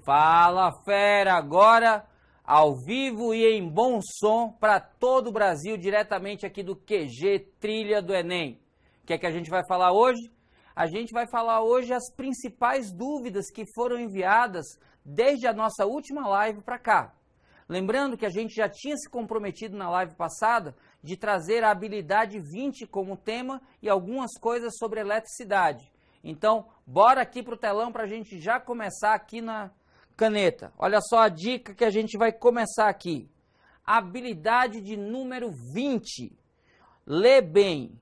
Fala, fera! Agora, ao vivo e em bom som para todo o Brasil, diretamente aqui do QG Trilha do Enem. O que é que a gente vai falar hoje? A gente vai falar hoje as principais dúvidas que foram enviadas desde a nossa última live para cá. Lembrando que a gente já tinha se comprometido na live passada de trazer a habilidade 20 como tema e algumas coisas sobre eletricidade. Então, bora aqui para o telão para a gente já começar aqui na caneta. Olha só a dica que a gente vai começar aqui. Habilidade de número 20. Lê bem.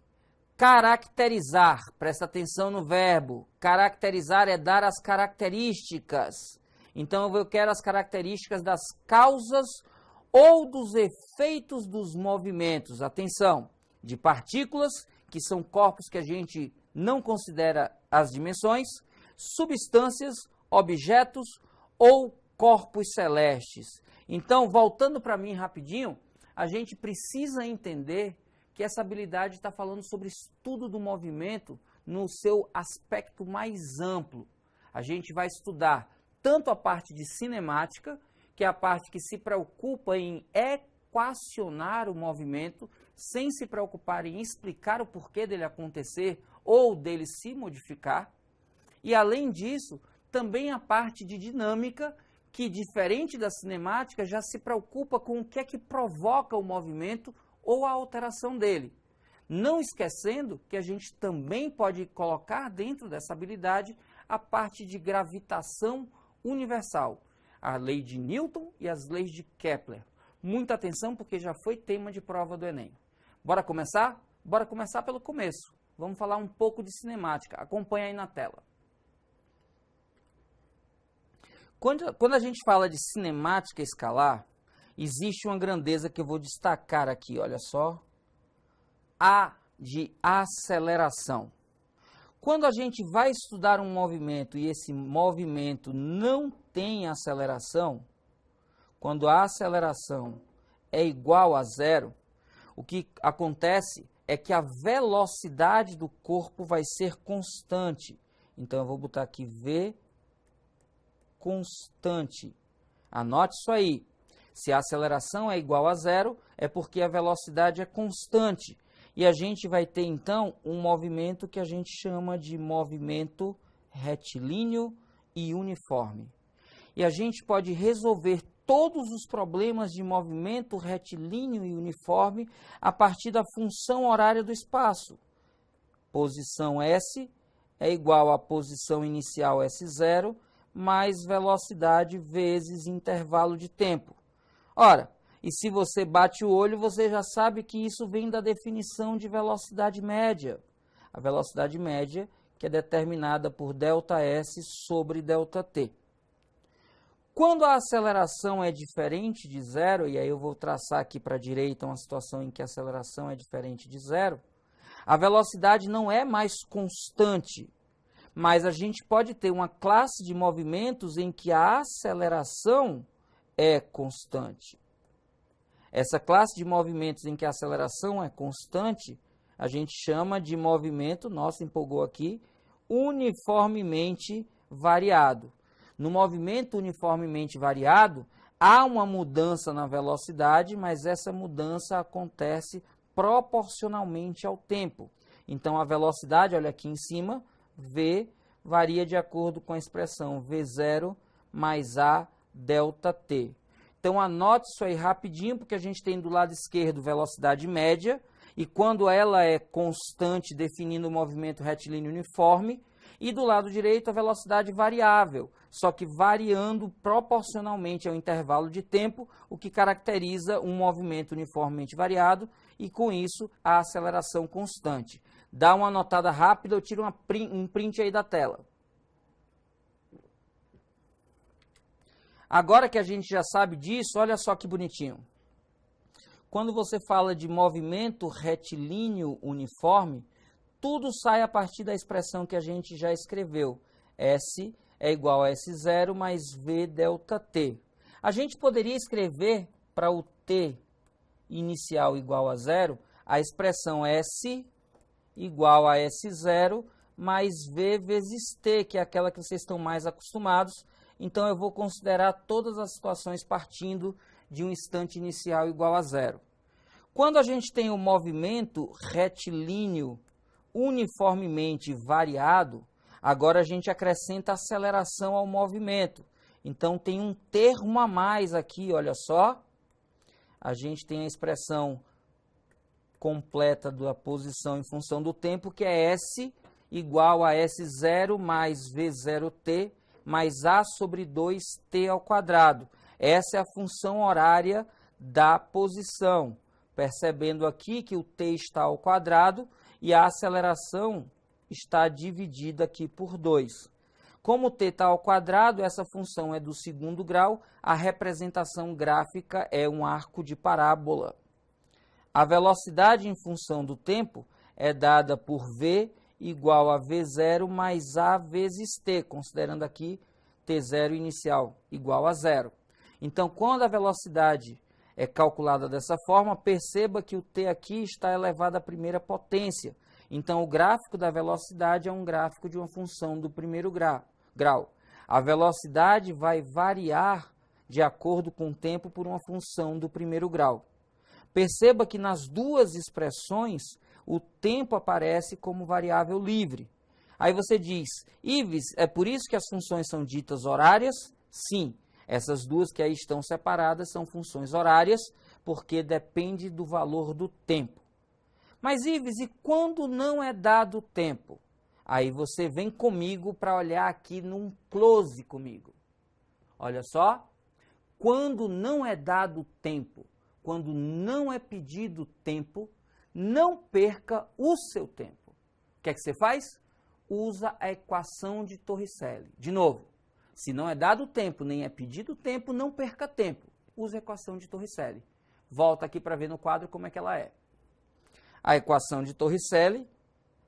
Caracterizar. Presta atenção no verbo. Caracterizar é dar as características. Então eu quero as características das causas ou dos efeitos dos movimentos. Atenção, de partículas, que são corpos que a gente não considera as dimensões, substâncias, objetos ou corpos celestes. Então, voltando para mim rapidinho, a gente precisa entender que essa habilidade está falando sobre estudo do movimento no seu aspecto mais amplo. A gente vai estudar tanto a parte de cinemática, que é a parte que se preocupa em equacionar o movimento, sem se preocupar em explicar o porquê dele acontecer ou dele se modificar. E além disso, também a parte de dinâmica, que diferente da cinemática, já se preocupa com o que é que provoca o movimento ou a alteração dele. Não esquecendo que a gente também pode colocar dentro dessa habilidade a parte de gravitação universal, a lei de Newton e as leis de Kepler. Muita atenção porque já foi tema de prova do Enem. Bora começar? Bora começar pelo começo. Vamos falar um pouco de cinemática. Acompanha aí na tela. Quando a gente fala de cinemática escalar, existe uma grandeza que eu vou destacar aqui, olha só. A de aceleração. Quando a gente vai estudar um movimento e esse movimento não tem aceleração, quando a aceleração é igual a zero, o que acontece é que a velocidade do corpo vai ser constante. Então eu vou botar aqui V constante. Anote isso aí. Se a aceleração é igual a zero, é porque a velocidade é constante. E a gente vai ter, então, um movimento que a gente chama de movimento retilíneo e uniforme. E a gente pode resolver todos os problemas de movimento retilíneo e uniforme a partir da função horária do espaço. Posição S é igual à posição inicial S0 mais velocidade vezes intervalo de tempo. Ora, e se você bate o olho, você já sabe que isso vem da definição de velocidade média. A velocidade média que é determinada por ΔS sobre ΔT. Quando a aceleração é diferente de zero, e aí eu vou traçar aqui para a direita uma situação em que a aceleração é diferente de zero, a velocidade não é mais constante, mas a gente pode ter uma classe de movimentos em que a aceleração é constante. Essa classe de movimentos em que a aceleração é constante, a gente chama de movimento, nossa, empolgou aqui, uniformemente variado. No movimento uniformemente variado, há uma mudança na velocidade, mas essa mudança acontece proporcionalmente ao tempo. Então, a velocidade, olha aqui em cima, V, varia de acordo com a expressão V0 mais A ΔT. Então, anote isso aí rapidinho, porque a gente tem do lado esquerdo velocidade média, e quando ela é constante, definindo o movimento retilíneo uniforme, e do lado direito a velocidade variável, só que variando proporcionalmente ao intervalo de tempo, o que caracteriza um movimento uniformemente variado, e com isso a aceleração constante. Dá uma anotada rápida, eu tiro um print aí da tela. Agora que a gente já sabe disso, olha só que bonitinho. Quando você fala de movimento retilíneo uniforme, tudo sai a partir da expressão que a gente já escreveu. S é igual a S0 mais V ΔT. A gente poderia escrever para o T inicial igual a zero, a expressão S igual a S0 mais V vezes T, que é aquela que vocês estão mais acostumados, então eu vou considerar todas as situações partindo de um instante inicial igual a zero. Quando a gente tem um movimento retilíneo uniformemente variado, agora a gente acrescenta aceleração ao movimento. Então tem um termo a mais aqui, olha só. A gente tem a expressão completa da posição em função do tempo, que é S igual a S0 mais V0t mais A sobre 2t ao quadrado. Essa é a função horária da posição. Percebendo aqui que o t está ao quadrado e a aceleração está dividida aqui por 2. Como t está ao quadrado, essa função é do segundo grau, a representação gráfica é um arco de parábola. A velocidade em função do tempo é dada por v igual a v0 mais a vezes t, considerando aqui t0 inicial igual a zero. Então, quando a velocidade é calculada dessa forma, perceba que o t aqui está elevado à primeira potência. Então, o gráfico da velocidade é um gráfico de uma função do primeiro grau. A velocidade vai variar de acordo com o tempo por uma função do primeiro grau. Perceba que nas duas expressões, o tempo aparece como variável livre. Aí você diz, Ives, é por isso que as funções são ditas horárias? Sim. Essas duas que aí estão separadas são funções horárias, porque depende do valor do tempo. Mas, Ives, e quando não é dado tempo? Aí você vem comigo para olhar aqui num close comigo. Olha só. Quando não é dado tempo, quando não é pedido tempo, não perca o seu tempo. O que é que você faz? Usa a equação de Torricelli. De novo. Se não é dado tempo, nem é pedido tempo, não perca tempo. Use a equação de Torricelli. Volta aqui para ver no quadro como é que ela é. A equação de Torricelli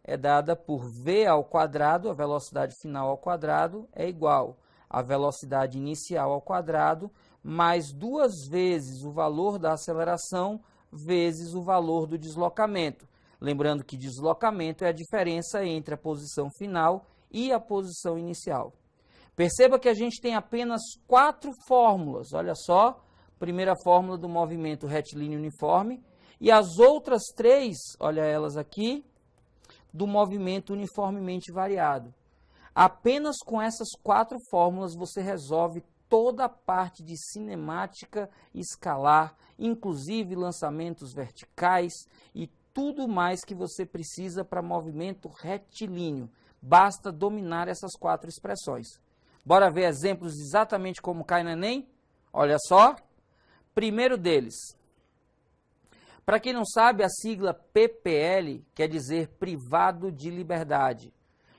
é dada por v ao quadrado, a velocidade final ao quadrado, é igual a velocidade inicial ao quadrado, mais 2 vezes o valor da aceleração, vezes o valor do deslocamento. Lembrando que deslocamento é a diferença entre a posição final e a posição inicial. Perceba que a gente tem apenas 4 fórmulas, olha só, primeira fórmula do movimento retilíneo uniforme, e as outras 3, olha elas aqui, do movimento uniformemente variado. Apenas com essas 4 fórmulas você resolve toda a parte de cinemática escalar, inclusive lançamentos verticais e tudo mais que você precisa para movimento retilíneo. Basta dominar essas 4 expressões. Bora ver exemplos exatamente como cai no Enem? Olha só. Primeiro deles. Para quem não sabe, a sigla PPL quer dizer privado de liberdade.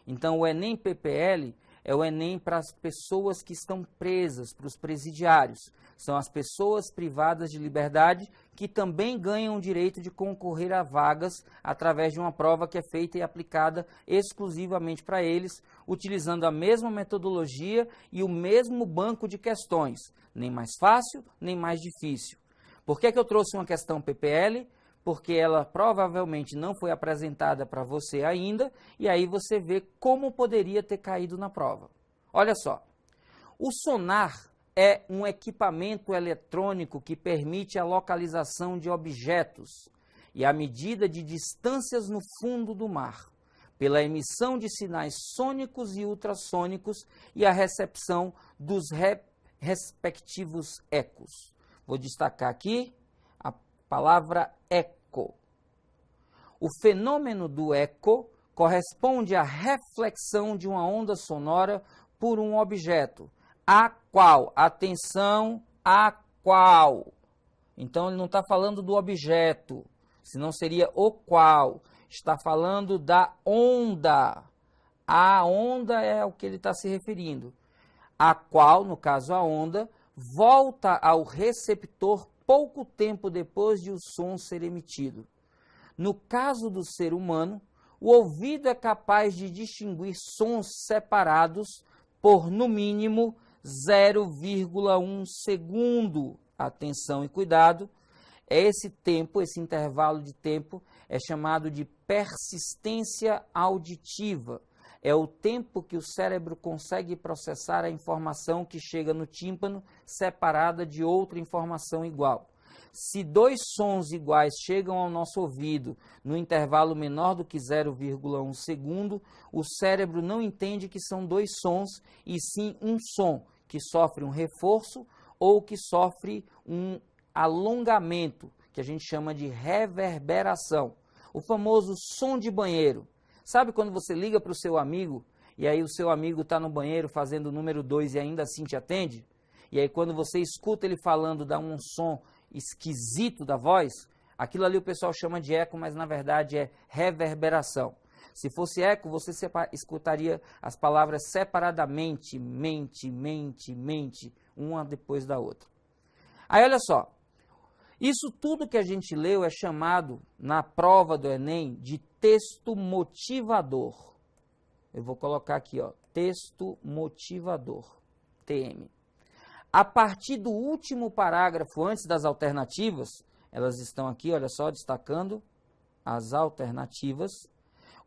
Então, o Enem PPL é o Enem para as pessoas que estão presas, para os presidiários. São as pessoas privadas de liberdade que também ganham o direito de concorrer a vagas através de uma prova que é feita e aplicada exclusivamente para eles, utilizando a mesma metodologia e o mesmo banco de questões, nem mais fácil, nem mais difícil. Por que eu trouxe uma questão PPL? Porque ela provavelmente não foi apresentada para você ainda, e aí você vê como poderia ter caído na prova. Olha só, o sonar é um equipamento eletrônico que permite a localização de objetos e a medida de distâncias no fundo do mar, pela emissão de sinais sônicos e ultrassônicos e a recepção dos respectivos ecos. Vou destacar aqui a palavra eco. O fenômeno do eco corresponde à reflexão de uma onda sonora por um objeto, a qual, atenção, a qual. Então ele não está falando do objeto, senão seria o qual. Está falando da onda. A onda é o que ele está se referindo. A qual, no caso a onda, volta ao receptor pouco tempo depois de o som ser emitido. No caso do ser humano, o ouvido é capaz de distinguir sons separados por, no mínimo, 0,1 segundo. Atenção e cuidado. Esse tempo, esse intervalo de tempo, é chamado de persistência auditiva. é o tempo que o cérebro consegue processar a informação que chega no tímpano separada de outra informação igual. Se dois sons iguais chegam ao nosso ouvido no intervalo menor do que 0,1 segundo, o cérebro não entende que são dois sons, e sim um som que sofre um reforço ou que sofre um alongamento, que a gente chama de reverberação. O famoso som de banheiro. Sabe quando você liga para o seu amigo e aí o seu amigo está no banheiro fazendo o número 2 e ainda assim te atende? E aí quando você escuta ele falando, dá um som esquisito da voz, aquilo ali o pessoal chama de eco, mas na verdade é reverberação. Se fosse eco, você escutaria as palavras separadamente, mente, uma depois da outra. Aí olha só, isso tudo que a gente leu é chamado na prova do Enem de texto motivador. Eu vou colocar aqui, ó, texto motivador, TM. A partir do último parágrafo, antes das alternativas, elas estão aqui, olha só, destacando as alternativas.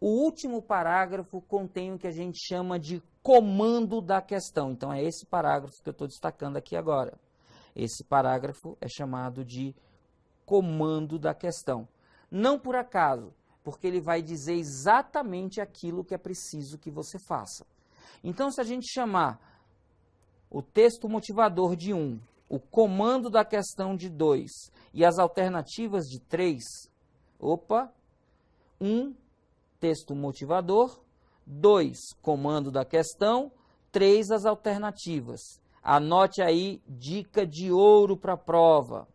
O último parágrafo contém o que a gente chama de comando da questão. Então, é esse parágrafo que eu estou destacando aqui agora. Esse parágrafo é chamado de comando da questão. Não por acaso, porque ele vai dizer exatamente aquilo que é preciso que você faça. Então, se a gente chamar o texto motivador de 1, o comando da questão de 2 e as alternativas de 3, 1, texto motivador, 2, comando da questão, 3, as alternativas. Anote aí, dica de ouro para a prova.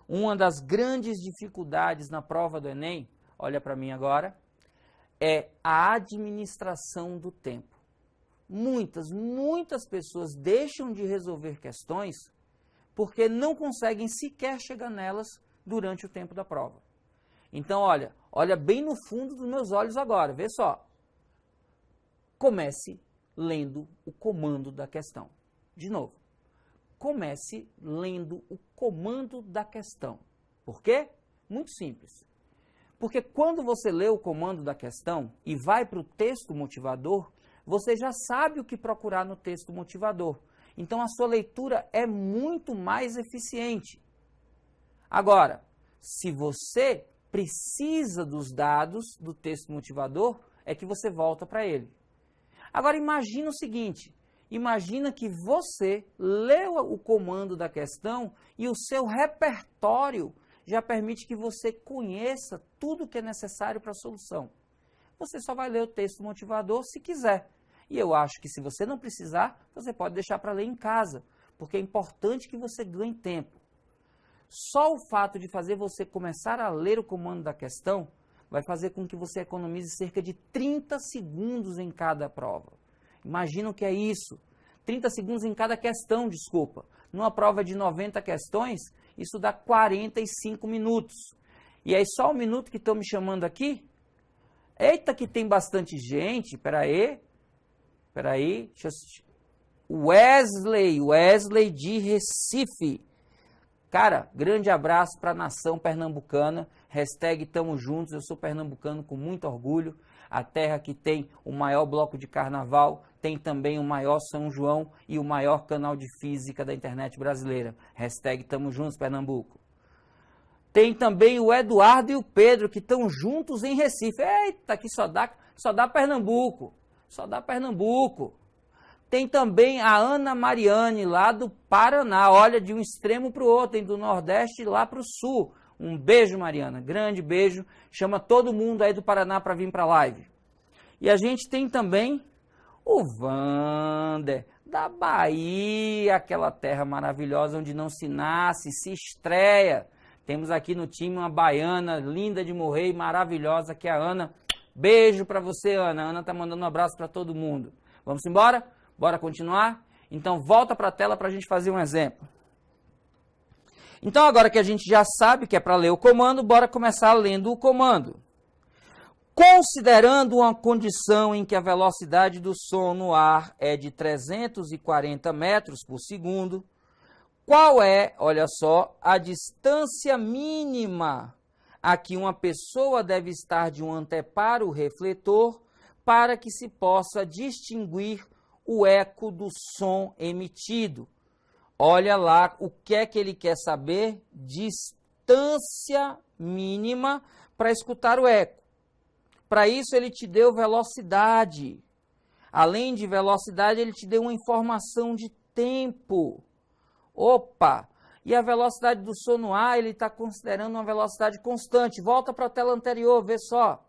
Uma das grandes dificuldades na prova do Enem, olha para mim agora, é a administração do tempo. Muitas pessoas deixam de resolver questões porque não conseguem sequer chegar nelas durante o tempo da prova. Então, olha bem no fundo dos meus olhos agora, vê só. Comece lendo o comando da questão. De novo, comece lendo o comando da questão. Por quê? Muito simples. Porque quando você lê o comando da questão e vai para o texto motivador, você já sabe o que procurar no texto motivador. Então, a sua leitura é muito mais eficiente. Agora, se você precisa dos dados do texto motivador, é que você volta para ele. Agora, imagina o seguinte, imagina que você leu o comando da questão e o seu repertório já permite que você conheça tudo o que é necessário para a solução. Você só vai ler o texto motivador se quiser. E eu acho que se você não precisar, você pode deixar para ler em casa, porque é importante que você ganhe tempo. Só o fato de fazer você começar a ler o comando da questão vai fazer com que você economize cerca de 30 segundos em cada prova. Imagina o que é isso. 30 segundos em cada questão, desculpa. Numa prova de 90 questões, isso dá 45 minutos. E aí só um minuto que estão me chamando aqui? Eita, que tem bastante gente. Peraí. Deixa eu... Wesley de Recife. Cara, grande abraço para a nação pernambucana. Hashtag Tamo Juntos. Eu sou pernambucano com muito orgulho. A terra que tem o maior bloco de carnaval, tem também o maior São João e o maior canal de física da internet brasileira. Hashtag Tamo Juntos, Pernambuco. Tem também o Eduardo e o Pedro, que estão juntos em Recife. Eita, que só dá Pernambuco. Só dá Pernambuco. Tem também a Ana Mariane, lá do Paraná. Olha, de um extremo para o outro, hein? Do Nordeste lá para o Sul. Um beijo, Mariana. Grande beijo. Chama todo mundo aí do Paraná para vir para a live. E a gente tem também o Vander, da Bahia, aquela terra maravilhosa onde não se nasce, se estreia. Temos aqui no time uma baiana linda de morrer e maravilhosa, que é a Ana. Beijo para você, Ana. A Ana tá mandando um abraço para todo mundo. Vamos embora? Bora continuar? Então, volta para a tela para a gente fazer um exemplo. Então, agora que a gente já sabe que é para ler o comando, bora começar lendo o comando. Considerando uma condição em que a velocidade do som no ar é de 340 metros por segundo, qual é, olha só, a distância mínima a que uma pessoa deve estar de um anteparo refletor para que se possa distinguir o eco do som emitido. Olha lá o que é que ele quer saber: distância mínima para escutar o eco. Para isso ele te deu velocidade. Além de velocidade, ele te deu uma informação de tempo. Opa! E a velocidade do som no ar, ele está considerando uma velocidade constante. Volta para a tela anterior, vê só.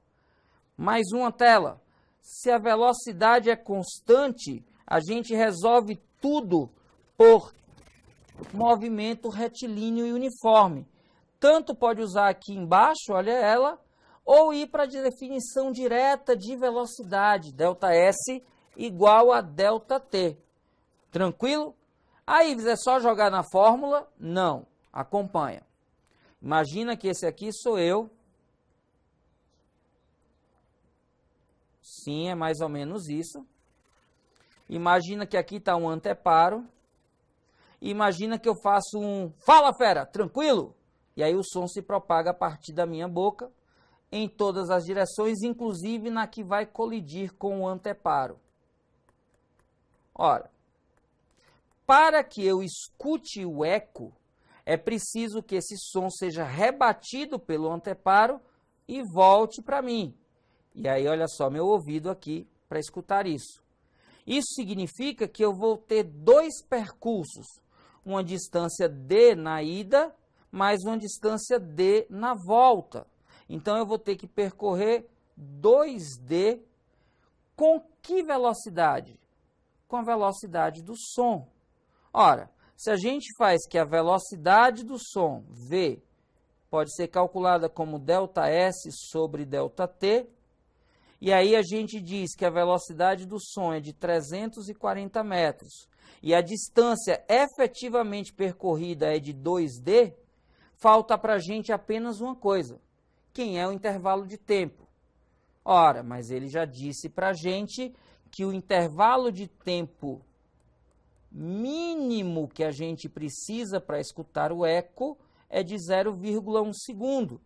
Mais uma tela. Se a velocidade é constante, a gente resolve tudo por movimento retilíneo e uniforme. Tanto pode usar aqui embaixo, olha ela, ou ir para a definição direta de velocidade, ΔS igual a ΔT. Tranquilo? Aí, é só jogar na fórmula? Não. Acompanha. Imagina que esse aqui sou eu. Sim, é mais ou menos isso. Imagina que aqui está um anteparo. Imagina que eu faço um "fala fera", tranquilo? E aí o som se propaga a partir da minha boca em todas as direções, inclusive na que vai colidir com o anteparo. Ora, para que eu escute o eco, é preciso que esse som seja rebatido pelo anteparo e volte para mim. E aí, olha só, meu ouvido aqui para escutar isso. Isso significa que eu vou ter dois percursos, uma distância d na ida, mais uma distância d na volta. Então, eu vou ter que percorrer 2d com que velocidade? Com a velocidade do som. Ora, se a gente faz que a velocidade do som, v, pode ser calculada como ΔS sobre ΔT, e aí a gente diz que a velocidade do som é de 340 metros, e a distância efetivamente percorrida é de 2d, falta para a gente apenas uma coisa: quem é o intervalo de tempo? Ora, mas ele já disse para a gente que o intervalo de tempo mínimo que a gente precisa para escutar o eco é de 0,1 segundo.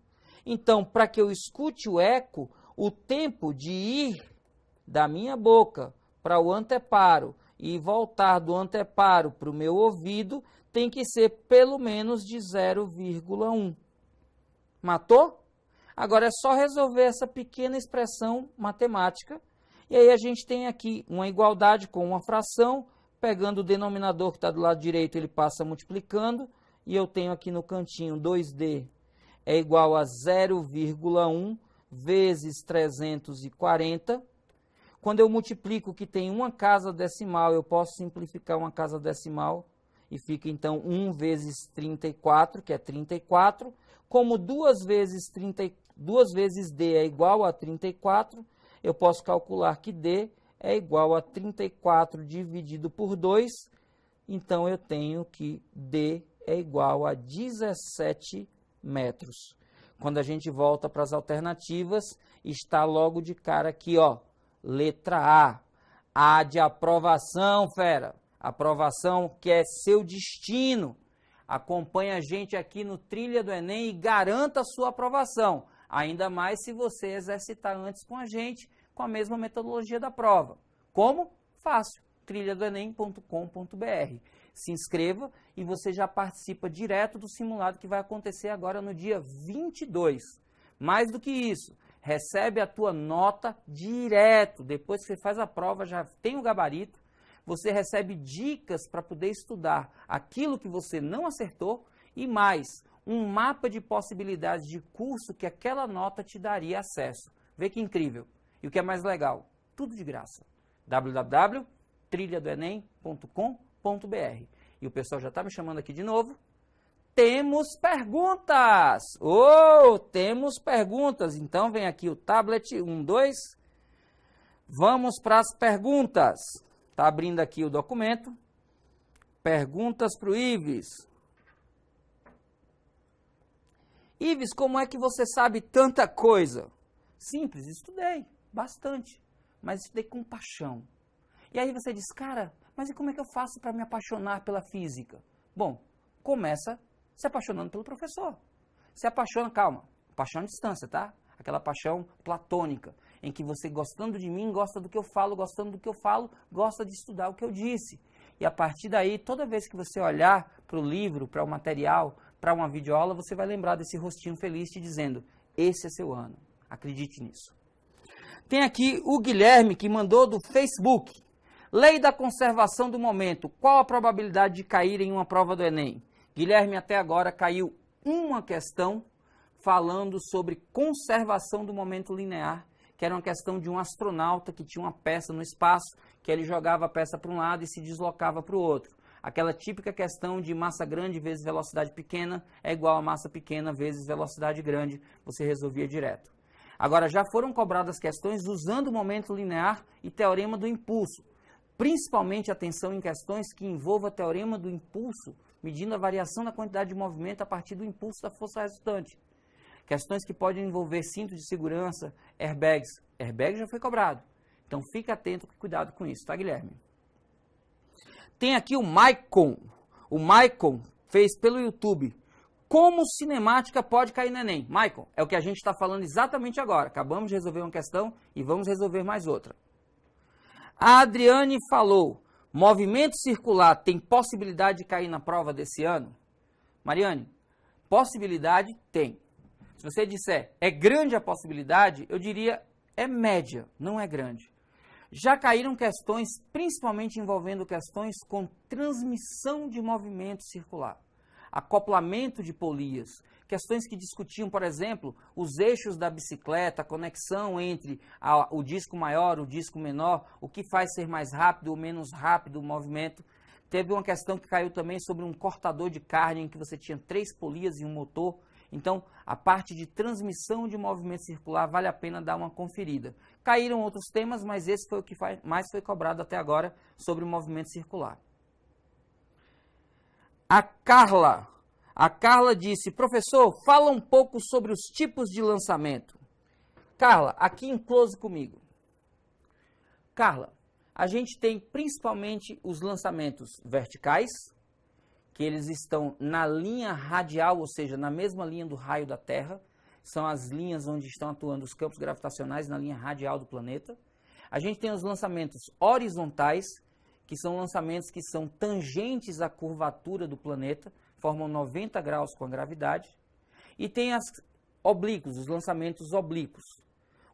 Então, para que eu escute o eco, o tempo de ir da minha boca para o anteparo e voltar do anteparo para o meu ouvido tem que ser pelo menos de 0,1. Matou? Agora é só resolver essa pequena expressão matemática. E aí a gente tem aqui uma igualdade com uma fração. Pegando o denominador que está do lado direito, ele passa multiplicando. E eu tenho aqui no cantinho 2D é igual a 0,1 vezes 340. Quando eu multiplico que tem uma casa decimal, eu posso simplificar uma casa decimal. E fica então 1 vezes 34, que é 34. Como 2 vezes D é igual a 34, eu posso calcular que D é igual a 34 dividido por 2. Então, eu tenho que D é igual a 17 metros. Quando a gente volta para as alternativas, está logo de cara aqui, ó, letra A. A de aprovação, fera. Aprovação que é seu destino. Acompanhe a gente aqui no Trilha do Enem e garanta a sua aprovação. Ainda mais se você exercitar antes com a gente, com a mesma metodologia da prova. Como? Fácil. trilhadoenem.com.br. Se inscreva e você já participa direto do simulado que vai acontecer agora no dia 22. Mais do que isso, recebe a tua nota direto. Depois que você faz a prova, já tem o gabarito. Você recebe dicas para poder estudar aquilo que você não acertou e mais, um mapa de possibilidades de curso que aquela nota te daria acesso. Vê que incrível. E o que é mais legal? Tudo de graça. www.trilhadoenem.com.br. E o pessoal já está me chamando aqui de novo. Temos perguntas! Temos perguntas. Então vem aqui o tablet, 1, 2. Vamos para as perguntas. Está abrindo aqui o documento. Perguntas para o Ives. Ives, como é que você sabe tanta coisa? Simples, estudei bastante, mas estudei com paixão. E aí você diz, cara, mas e como é que eu faço para me apaixonar pela física? Bom, começa se apaixonando pelo professor. Se apaixona, calma, paixão à distância, tá? Aquela paixão platônica. em que você, gostando de mim, gosta do que eu falo, gostando do que eu falo, gosta de estudar o que eu disse. E a partir daí, toda vez que você olhar para o livro, para o material, para uma videoaula, você vai lembrar desse rostinho feliz te dizendo, esse é seu ano, acredite nisso. Tem aqui o Guilherme que mandou do Facebook. Lei da conservação do momento, qual a probabilidade de cair em uma prova do Enem? Guilherme, até agora caiu uma questão falando sobre conservação do momento linear, que era uma questão de um astronauta que tinha uma peça no espaço, que ele jogava a peça para um lado e se deslocava para o outro. Aquela típica questão de massa grande vezes velocidade pequena é igual a massa pequena vezes velocidade grande, você resolvia direto. Agora, já foram cobradas questões usando o momento linear e teorema do impulso. Principalmente atenção em questões que envolvam teorema do impulso, medindo a variação da quantidade de movimento a partir do impulso da força resultante. Questões que podem envolver cinto de segurança, airbags. Airbag já foi cobrado. Então fique atento e cuidado com isso, tá, Guilherme? Tem aqui o Maicon. O Maicon fez pelo YouTube. Como cinemática pode cair no Enem? Maicon, é o que a gente está falando exatamente agora. Acabamos de resolver uma questão e vamos resolver mais outra. A Adriane falou, movimento circular tem possibilidade de cair na prova desse ano? Mariane, possibilidade tem. Se você disser, é grande a possibilidade, eu diria, é média, não é grande. Já caíram questões, principalmente envolvendo questões com transmissão de movimento circular, acoplamento de polias, questões que discutiam, por exemplo, os eixos da bicicleta, a conexão entre o disco maior, o disco menor, o que faz ser mais rápido ou menos rápido o movimento. Teve uma questão que caiu também sobre um cortador de carne, em que você tinha 3 polias e um motor. Então, a parte de transmissão de movimento circular vale a pena dar uma conferida. Caíram outros temas, mas esse foi o que mais foi cobrado até agora sobre o movimento circular. A Carla disse, professor, fala um pouco sobre os tipos de lançamento. Carla, aqui em close comigo. Carla, a gente tem principalmente os lançamentos verticais, que eles estão na linha radial, ou seja, na mesma linha do raio da Terra. São as linhas onde estão atuando os campos gravitacionais na linha radial do planeta. A gente tem os lançamentos horizontais, que são lançamentos que são tangentes à curvatura do planeta, formam 90 graus com a gravidade. E tem as oblíquos, os lançamentos oblíquos.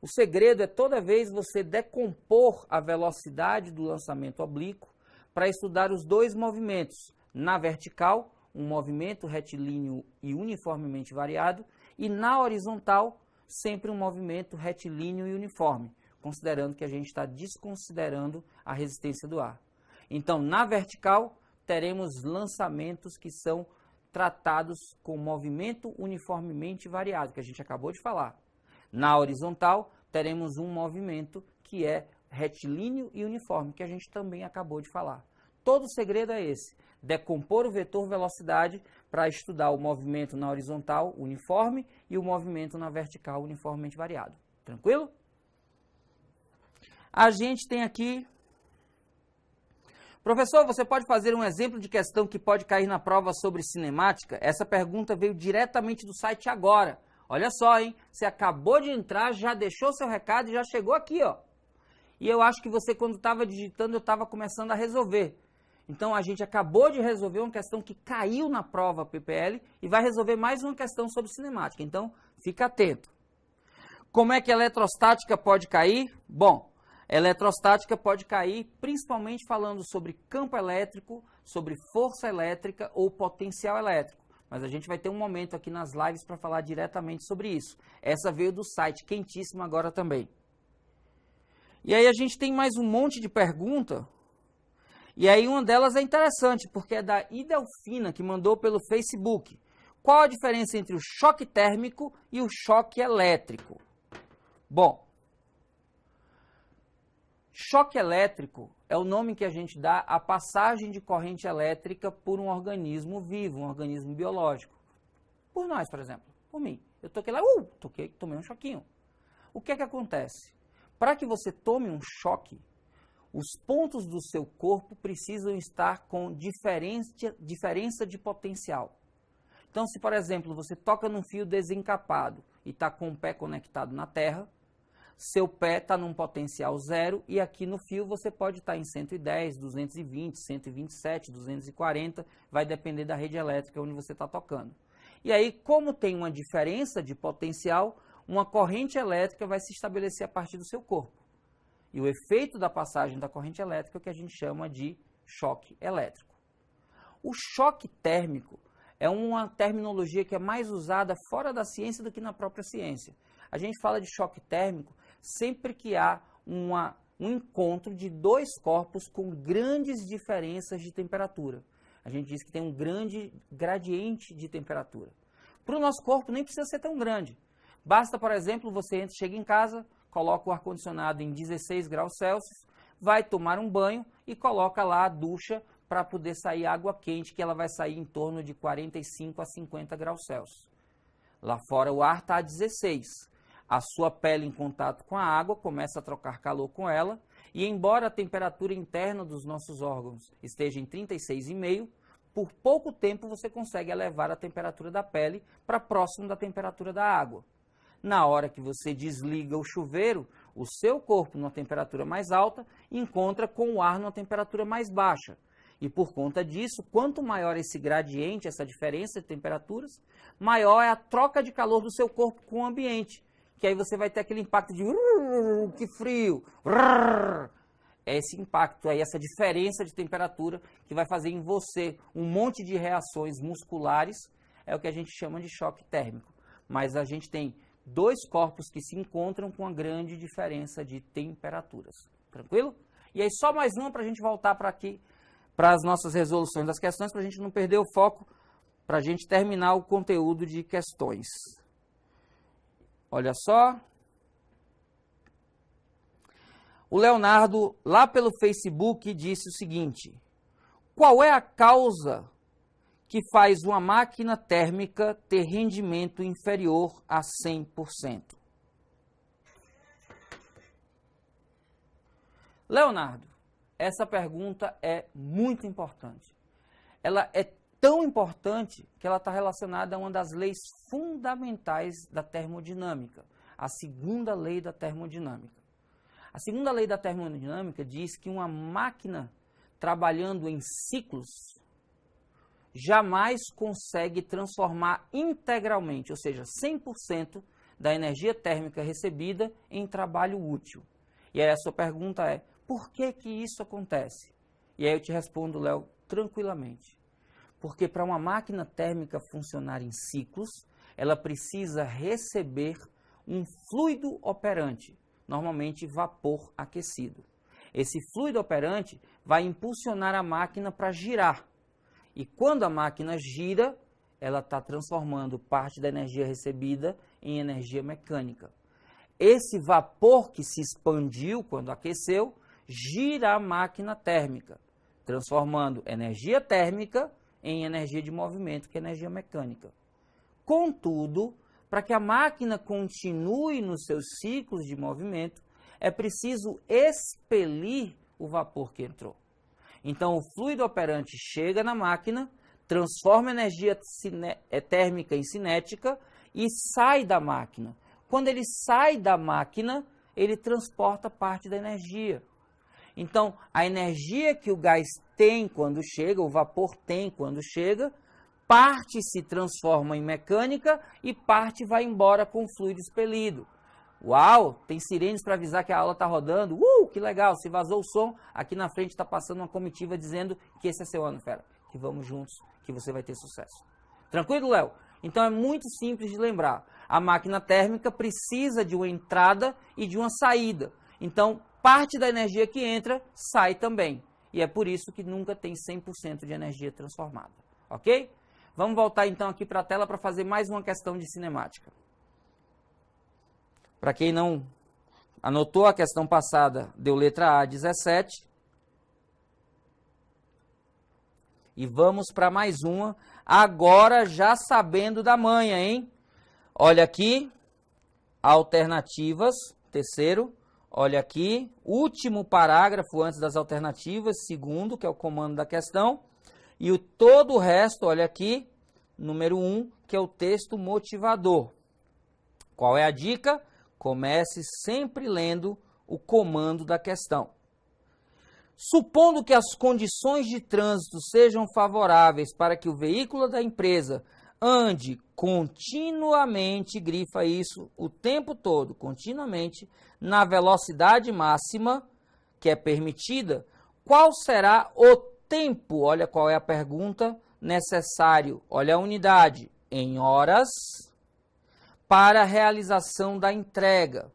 O segredo é toda vez você decompor a velocidade do lançamento oblíquo para estudar os dois movimentos. Na vertical, um movimento retilíneo e uniformemente variado, e na horizontal, sempre um movimento retilíneo e uniforme, considerando que a gente está desconsiderando a resistência do ar. Então, na vertical, teremos lançamentos que são tratados com movimento uniformemente variado, que a gente acabou de falar. Na horizontal, teremos um movimento que é retilíneo e uniforme, que a gente também acabou de falar. Todo o segredo é esse, decompor o vetor velocidade para estudar o movimento na horizontal uniforme e o movimento na vertical uniformemente variado. Tranquilo? A gente tem aqui... Professor, você pode fazer um exemplo de questão que pode cair na prova sobre cinemática? Essa pergunta veio diretamente do site agora. Olha só, hein? Você acabou de entrar, já deixou seu recado e já chegou aqui, ó. E eu acho que você, quando estava digitando, eu estava começando a resolver. Então, a gente acabou de resolver uma questão que caiu na prova PPL e vai resolver mais uma questão sobre cinemática. Então, fica atento. Como é que a eletrostática pode cair? Bom, a eletrostática pode cair principalmente falando sobre campo elétrico, sobre força elétrica ou potencial elétrico. Mas a gente vai ter um momento aqui nas lives para falar diretamente sobre isso. Essa veio do site, quentíssima agora também. E aí a gente tem mais um monte de pergunta. E aí uma delas é interessante, porque é da Idelfina, que mandou pelo Facebook. Qual a diferença entre o choque térmico e o choque elétrico? Bom, choque elétrico é o nome que a gente dá à passagem de corrente elétrica por um organismo vivo, um organismo biológico. Por nós, por exemplo, por mim. Eu toquei lá, tomei um choquinho. O que é que acontece? Para que você tome um choque, os pontos do seu corpo precisam estar com diferença de potencial. Então, se, por exemplo, você toca num fio desencapado e está com o pé conectado na terra, seu pé está num potencial zero e aqui no fio você pode estar em 110, 220, 127, 240, vai depender da rede elétrica onde você está tocando. E aí, como tem uma diferença de potencial, uma corrente elétrica vai se estabelecer a partir do seu corpo. E o efeito da passagem da corrente elétrica é o que a gente chama de choque elétrico. O choque térmico é uma terminologia que é mais usada fora da ciência do que na própria ciência. A gente fala de choque térmico sempre que há um encontro de dois corpos com grandes diferenças de temperatura. A gente diz que tem um grande gradiente de temperatura. Para o nosso corpo nem precisa ser tão grande. Basta, por exemplo, você chega em casa, coloca o ar-condicionado em 16 graus Celsius, vai tomar um banho e coloca lá a ducha para poder sair água quente, que ela vai sair em torno de 45 a 50 graus Celsius. Lá fora o ar está a 16. A sua pele em contato com a água começa a trocar calor com ela, e embora a temperatura interna dos nossos órgãos esteja em 36,5, por pouco tempo você consegue elevar a temperatura da pele para próximo da temperatura da água. Na hora que você desliga o chuveiro, o seu corpo, numa temperatura mais alta, encontra com o ar numa temperatura mais baixa. E por conta disso, quanto maior esse gradiente, essa diferença de temperaturas, maior é a troca de calor do seu corpo com o ambiente. Que aí você vai ter aquele impacto de que frio, é esse impacto aí, essa diferença de temperatura que vai fazer em você um monte de reações musculares, é o que a gente chama de choque térmico. Mas a gente tem dois corpos que se encontram com uma grande diferença de temperaturas. Tranquilo? E aí só mais uma para a gente voltar para aqui, para as nossas resoluções das questões, para a gente não perder o foco, para a gente terminar o conteúdo de questões. Olha só. O Leonardo, lá pelo Facebook, disse o seguinte: qual é a causa que faz uma máquina térmica ter rendimento inferior a 100%? Leonardo, essa pergunta é muito importante. Ela é tão importante que ela está relacionada a uma das leis fundamentais da termodinâmica, a segunda lei da termodinâmica. A segunda lei da termodinâmica diz que uma máquina trabalhando em ciclos jamais consegue transformar integralmente, ou seja, 100% da energia térmica recebida em trabalho útil. E aí a sua pergunta é, por que que isso acontece? E aí eu te respondo, Léo, tranquilamente. Porque para uma máquina térmica funcionar em ciclos, ela precisa receber um fluido operante, normalmente vapor aquecido. Esse fluido operante vai impulsionar a máquina para girar. E quando a máquina gira, ela está transformando parte da energia recebida em energia mecânica. Esse vapor que se expandiu quando aqueceu, gira a máquina térmica, transformando energia térmica em energia de movimento, que é energia mecânica. Contudo, para que a máquina continue nos seus ciclos de movimento, é preciso expelir o vapor que entrou. Então, o fluido operante chega na máquina, transforma a energia térmica em cinética e sai da máquina. Quando ele sai da máquina, ele transporta parte da energia. Então, a energia que o gás tem quando chega, o vapor tem quando chega, parte se transforma em mecânica e parte vai embora com o fluido expelido. Uau, tem sirenes para avisar que a aula está rodando. Que legal, se vazou o som, aqui na frente está passando uma comitiva dizendo que esse é seu ano, fera. Que vamos juntos, que você vai ter sucesso. Tranquilo, Léo? Então é muito simples de lembrar. A máquina térmica precisa de uma entrada e de uma saída. Então, parte da energia que entra, sai também. E é por isso que nunca tem 100% de energia transformada. Ok? Vamos voltar então aqui para a tela para fazer mais uma questão de cinemática. Para quem não anotou, a questão passada deu letra A, 17. E vamos para mais uma, agora já sabendo da manha, hein? Olha aqui, alternativas, terceiro. Olha aqui, último parágrafo antes das alternativas, segundo, que é o comando da questão. E todo o resto, olha aqui, número 1, que é o texto motivador. Qual é a dica? Comece sempre lendo o comando da questão. Supondo que as condições de trânsito sejam favoráveis para que o veículo da empresa ande continuamente, grifa isso o tempo todo, continuamente, na velocidade máxima que é permitida, qual será o tempo, olha qual é a pergunta, necessário, olha a unidade, em horas, para a realização da entrega.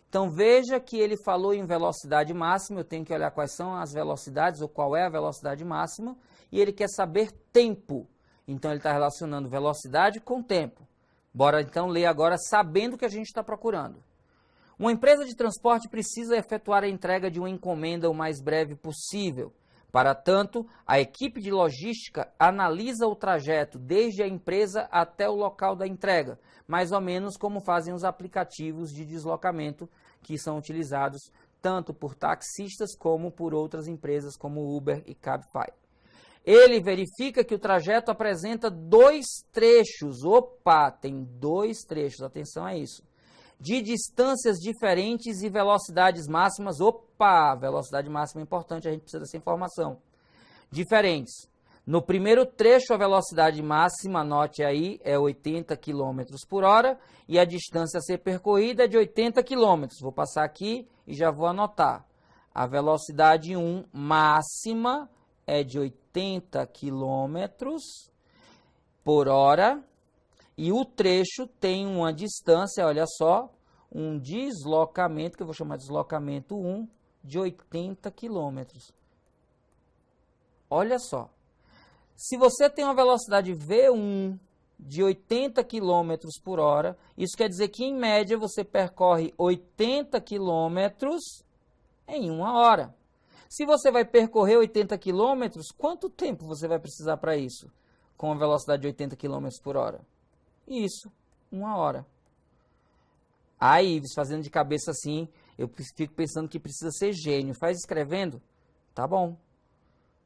Então veja que ele falou em velocidade máxima, eu tenho que olhar quais são as velocidades ou qual é a velocidade máxima, e ele quer saber tempo. Então ele está relacionando velocidade com tempo. Bora então ler agora sabendo o que a gente está procurando. Uma empresa de transporte precisa efetuar a entrega de uma encomenda o mais breve possível. Para tanto, a equipe de logística analisa o trajeto desde a empresa até o local da entrega, mais ou menos como fazem os aplicativos de deslocamento que são utilizados tanto por taxistas como por outras empresas como Uber e Cabify. Ele verifica que o trajeto apresenta 2 trechos, opa, tem 2 trechos, atenção a isso, de distâncias diferentes e velocidades máximas, opa, velocidade máxima é importante, a gente precisa dessa informação, diferentes. No primeiro trecho, a velocidade máxima, anote aí, é 80 km por hora e a distância a ser percorrida é de 80 km. Vou passar aqui e já vou anotar. A velocidade 1 máxima é de 80 km por hora e o trecho tem uma distância, olha só, um deslocamento, que eu vou chamar de deslocamento 1, de 80 km. Olha só. Se você tem uma velocidade V1 de 80 km por hora, isso quer dizer que, em média, você percorre 80 km em 1 hora. Se você vai percorrer 80 km, quanto tempo você vai precisar para isso? Com a velocidade de 80 km por hora? Isso, 1 hora. Aí, fazendo de cabeça assim, eu fico pensando que precisa ser gênio. Faz escrevendo? Tá bom.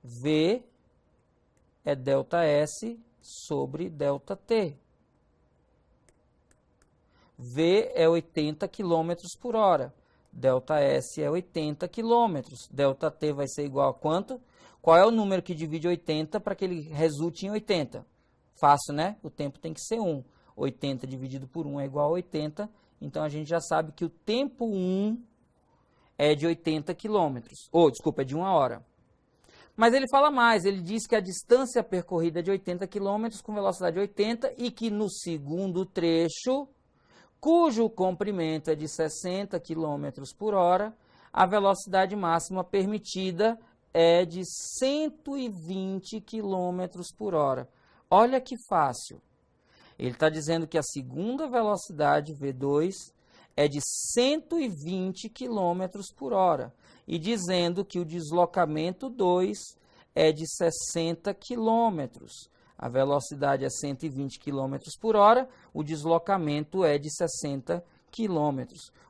V é ΔS sobre ΔT. V é 80 km por hora. ΔS é 80 km. ΔT vai ser igual a quanto? Qual é o número que divide 80 para que ele resulte em 80? Fácil, né? O tempo tem que ser 1. 80 dividido por 1 é igual a 80. Então, a gente já sabe que o tempo 1 é de 80 km. Desculpa, é de 1 hora. Mas ele fala mais, ele diz que a distância percorrida é de 80 km com velocidade 80 e que no segundo trecho, cujo comprimento é de 60 km por hora, a velocidade máxima permitida é de 120 km por hora. Olha que fácil. Ele está dizendo que a segunda velocidade, V2, é de 120 km por hora. E dizendo que o deslocamento 2 é de 60 km. A velocidade é 120 km por hora, o deslocamento é de 60 km.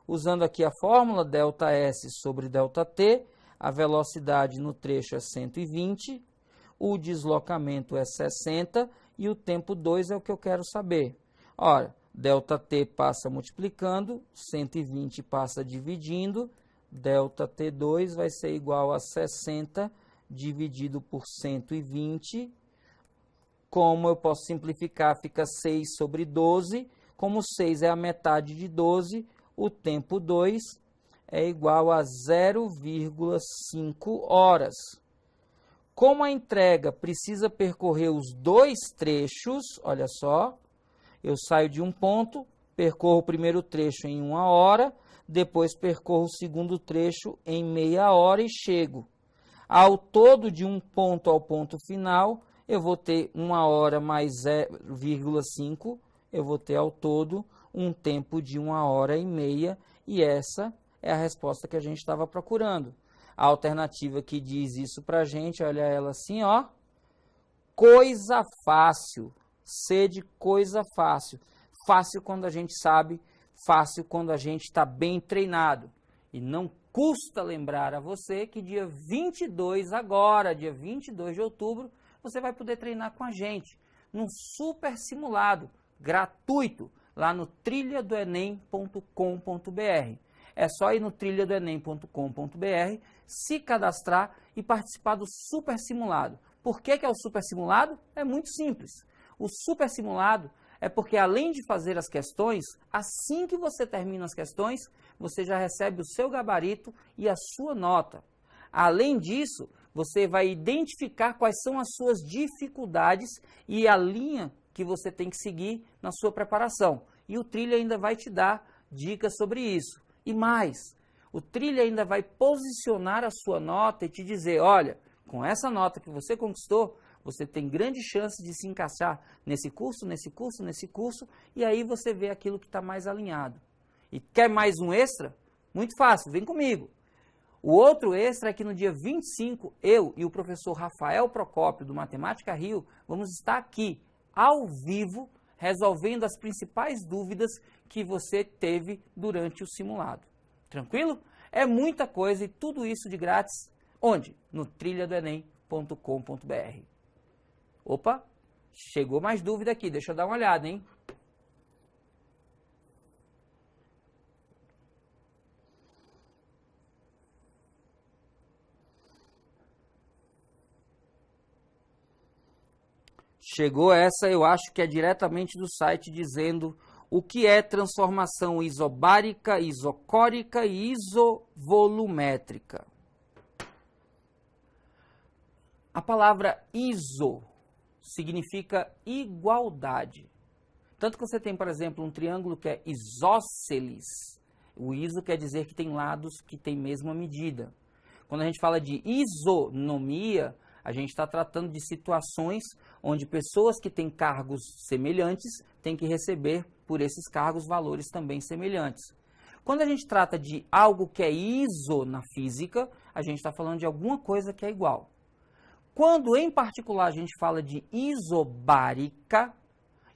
Usando aqui a fórmula ΔS sobre ΔT, a velocidade no trecho é 120, o deslocamento é 60 e o tempo 2 é o que eu quero saber. Ora, ΔT passa multiplicando, 120 passa dividindo, ΔT2 vai ser igual a 60 dividido por 120. Como eu posso simplificar, fica 6 sobre 12. Como 6 é a metade de 12, o tempo 2 é igual a 0,5 horas. Como a entrega precisa percorrer os 2 trechos, olha só, eu saio de um ponto, percorro o primeiro trecho em 1 hora, depois percorro o segundo trecho em meia hora e chego. Ao todo, de um ponto ao ponto final, eu vou ter 1 hora mais 0,5, eu vou ter ao todo um tempo de 1 hora e meia, e essa é a resposta que a gente estava procurando. A alternativa que diz isso para a gente, olha ela assim, ó, coisa fácil, C de coisa fácil. Fácil quando a gente sabe, fácil quando a gente está bem treinado. E não custa lembrar a você que dia 22 agora, dia 22 de outubro, você vai poder treinar com a gente num super simulado gratuito lá no trilhadoenem.com.br. É só ir no trilhadoenem.com.br, se cadastrar e participar do super simulado. Por que é o super simulado? É muito simples. O super simulado é porque, além de fazer as questões, assim que você termina as questões, você já recebe o seu gabarito e a sua nota. Além disso, você vai identificar quais são as suas dificuldades e a linha que você tem que seguir na sua preparação. E o Trilha ainda vai te dar dicas sobre isso. E mais, o Trilha ainda vai posicionar a sua nota e te dizer, olha, com essa nota que você conquistou, você tem grande chance de se encaixar nesse curso, e aí você vê aquilo que está mais alinhado. E quer mais um extra? Muito fácil, vem comigo. O outro extra é que no dia 25, eu e o professor Rafael Procópio, do Matemática Rio, vamos estar aqui, ao vivo, resolvendo as principais dúvidas que você teve durante o simulado. Tranquilo? É muita coisa e tudo isso de grátis. Onde? No trilhadoenem.com.br. Opa, chegou mais dúvida aqui, deixa eu dar uma olhada, hein? Chegou essa, eu acho que é diretamente do site, dizendo o que é transformação isobárica, isocórica e isovolumétrica. A palavra iso significa igualdade. Tanto que você tem, por exemplo, um triângulo que é isósceles. O iso quer dizer que tem lados que têm mesma medida. Quando a gente fala de isonomia, a gente está tratando de situações onde pessoas que têm cargos semelhantes têm que receber por esses cargos valores também semelhantes. Quando a gente trata de algo que é iso na física, a gente está falando de alguma coisa que é igual. Quando, em particular, a gente fala de isobárica,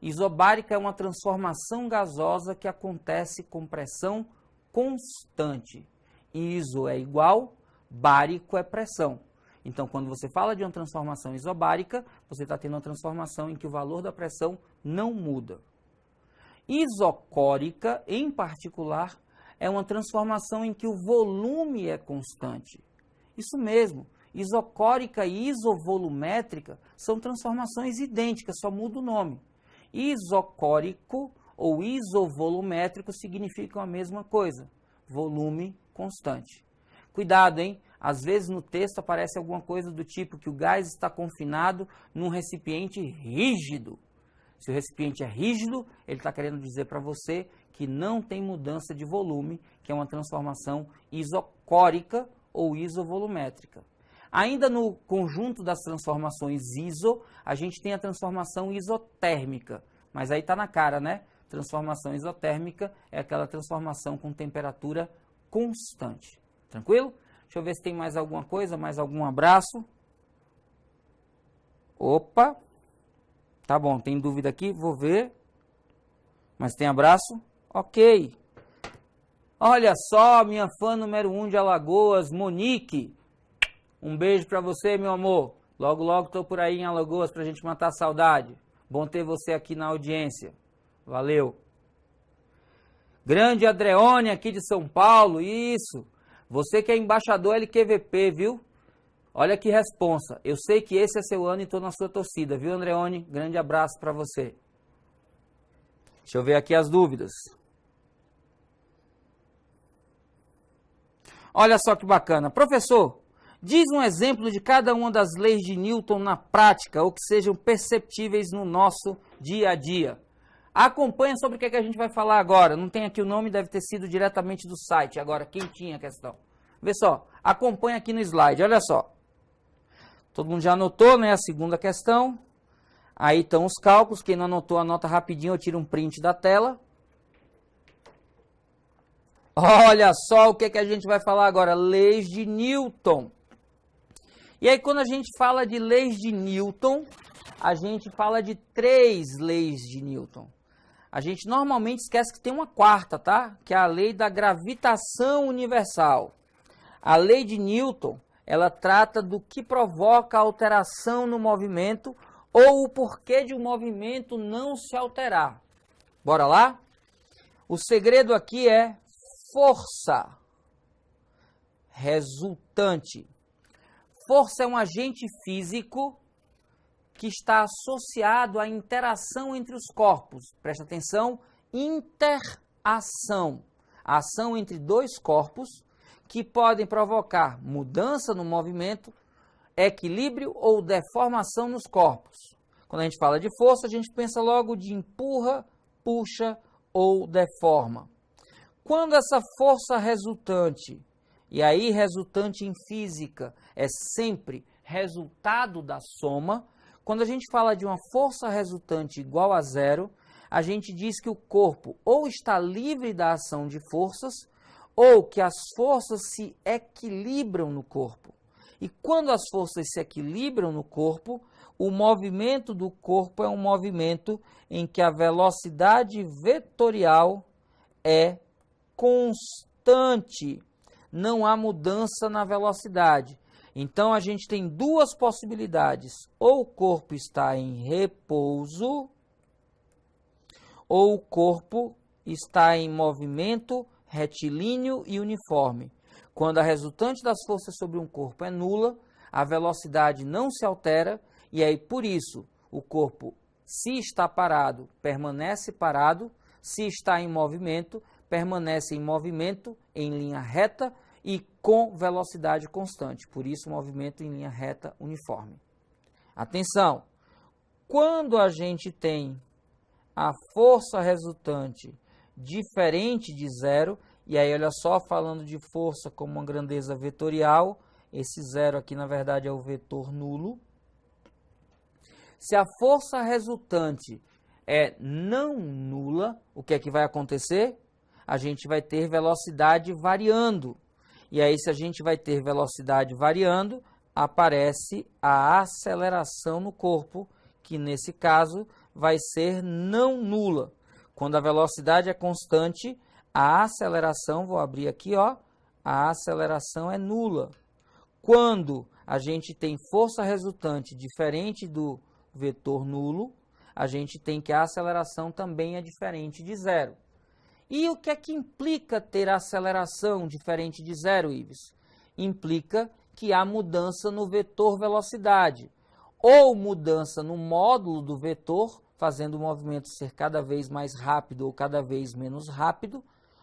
isobárica é uma transformação gasosa que acontece com pressão constante. Iso é igual, bárico é pressão. Então, quando você fala de uma transformação isobárica, você está tendo uma transformação em que o valor da pressão não muda. Isocórica, em particular, é uma transformação em que o volume é constante. Isso mesmo. Isocórica e isovolumétrica são transformações idênticas, só muda o nome. Isocórico ou isovolumétrico significam a mesma coisa, volume constante. Cuidado, hein? Às vezes no texto aparece alguma coisa do tipo que o gás está confinado num recipiente rígido. Se o recipiente é rígido, ele está querendo dizer para você que não tem mudança de volume, que é uma transformação isocórica ou isovolumétrica. Ainda no conjunto das transformações iso, a gente tem a transformação isotérmica. Mas aí está na cara, né? Transformação isotérmica é aquela transformação com temperatura constante. Tranquilo? Deixa eu ver se tem mais alguma coisa, mais algum abraço. Opa! Tá bom, tem dúvida aqui? Vou ver. Mas tem abraço? Ok. Olha só, minha fã número 1 de Alagoas, Monique. Um beijo pra você, meu amor. Logo, logo tô por aí em Alagoas pra gente matar a saudade. Bom ter você aqui na audiência. Valeu. Grande Adreone aqui de São Paulo, isso. Você que é embaixador LQVP, viu? Olha que responsa. Eu sei que esse é seu ano e tô na sua torcida, viu, Andreone? Grande abraço pra você. Deixa eu ver aqui as dúvidas. Olha só que bacana. Professor, diz um exemplo de cada uma das leis de Newton na prática, ou que sejam perceptíveis no nosso dia a dia. Acompanha sobre o que a gente vai falar agora. Não tem aqui o nome, deve ter sido diretamente do site. Agora, quem tinha a questão? Vê só, acompanha aqui no slide, olha só. Todo mundo já anotou, né, a segunda questão. Aí estão os cálculos. Quem não anotou, anota rapidinho, eu tiro um print da tela. Olha só o que a gente vai falar agora. Leis de Newton. E aí, quando a gente fala de leis de Newton, a gente fala de 3 leis de Newton. A gente normalmente esquece que tem uma quarta, tá? Que é a lei da gravitação universal. A lei de Newton, ela trata do que provoca a alteração no movimento ou o porquê de um movimento não se alterar. Bora lá? O segredo aqui é força resultante. Força é um agente físico que está associado à interação entre os corpos. Presta atenção, interação. A ação entre dois corpos que podem provocar mudança no movimento, equilíbrio ou deformação nos corpos. Quando a gente fala de força, a gente pensa logo de empurra, puxa ou deforma. Quando essa força resultante, e aí resultante em física é sempre resultado da soma, quando a gente fala de uma força resultante igual a zero, a gente diz que o corpo ou está livre da ação de forças, ou que as forças se equilibram no corpo. E quando as forças se equilibram no corpo, o movimento do corpo é um movimento em que a velocidade vetorial é constante. Não há mudança na velocidade. Então, a gente tem duas possibilidades. Ou o corpo está em repouso, ou o corpo está em movimento retilíneo e uniforme. Quando a resultante das forças sobre um corpo é nula, a velocidade não se altera, e aí, por isso, o corpo, se está parado, permanece parado, se está em movimento, permanece em movimento em linha reta e com velocidade constante. Por isso, movimento em linha reta uniforme. Atenção! Quando a gente tem a força resultante diferente de zero, e aí olha só, falando de força como uma grandeza vetorial, esse zero aqui na verdade é o vetor nulo. Se a força resultante é não nula, o que é que vai acontecer? A gente vai ter velocidade variando. E aí, se a gente vai ter velocidade variando, aparece a aceleração no corpo, que nesse caso vai ser não nula. Quando a velocidade é constante, a aceleração, vou abrir aqui, ó, a aceleração é nula. Quando a gente tem força resultante diferente do vetor nulo, a gente tem que a aceleração também é diferente de zero. E o que é que implica ter aceleração diferente de zero, Ives? Implica que há mudança no vetor velocidade, ou mudança no módulo do vetor, fazendo o movimento ser cada vez mais rápido ou cada vez menos rápido,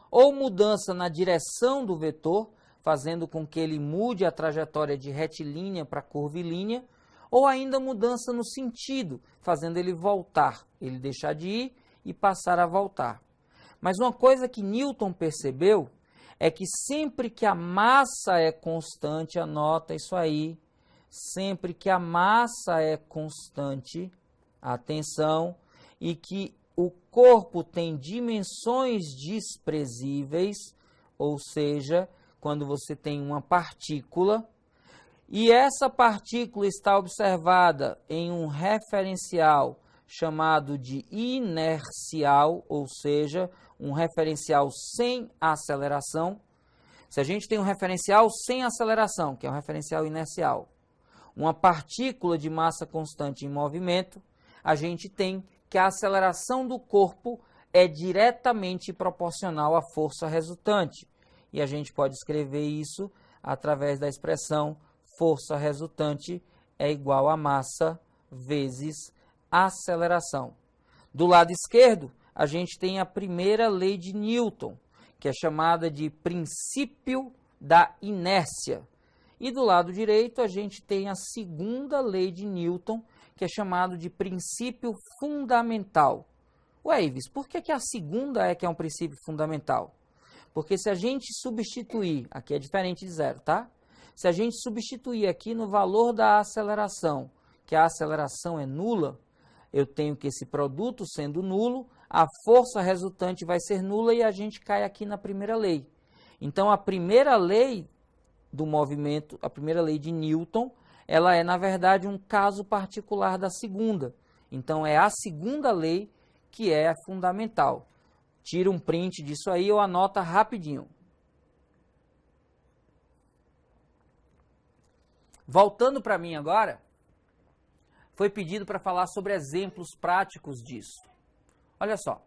ou mudança na direção do vetor, fazendo com que ele mude a trajetória de retilínea para curvilínea, ou ainda mudança no sentido, fazendo ele voltar, ele deixar de ir e passar a voltar. Mas uma coisa que Newton percebeu é que sempre que a massa é constante, anota isso aí, sempre que a massa é constante, atenção, e que o corpo tem dimensões desprezíveis, ou seja, quando você tem uma partícula, e essa partícula está observada em um referencial chamado de inercial, ou seja, um referencial sem aceleração. Se a gente tem um referencial sem aceleração, que é um referencial inercial, uma partícula de massa constante em movimento, a gente tem que a aceleração do corpo é diretamente proporcional à força resultante. E a gente pode escrever isso através da expressão força resultante é igual a massa vezes aceleração. Do lado esquerdo, a gente tem a primeira lei de Newton, que é chamada de princípio da inércia. E do lado direito, a gente tem a segunda lei de Newton, que é chamado de princípio fundamental. Ué, Ives, por que a segunda é que é um princípio fundamental? Porque se a gente substituir, aqui é diferente de zero, tá? Se a gente substituir aqui no valor da aceleração, que a aceleração é nula, eu tenho que esse produto sendo nulo, a força resultante vai ser nula e a gente cai aqui na primeira lei. Então, a primeira lei do movimento, a primeira lei de Newton, ela é, na verdade, um caso particular da segunda. Então, é a segunda lei que é fundamental. Tira um print disso aí ou anota rapidinho. Voltando para mim agora, foi pedido para falar sobre exemplos práticos disso. Olha só.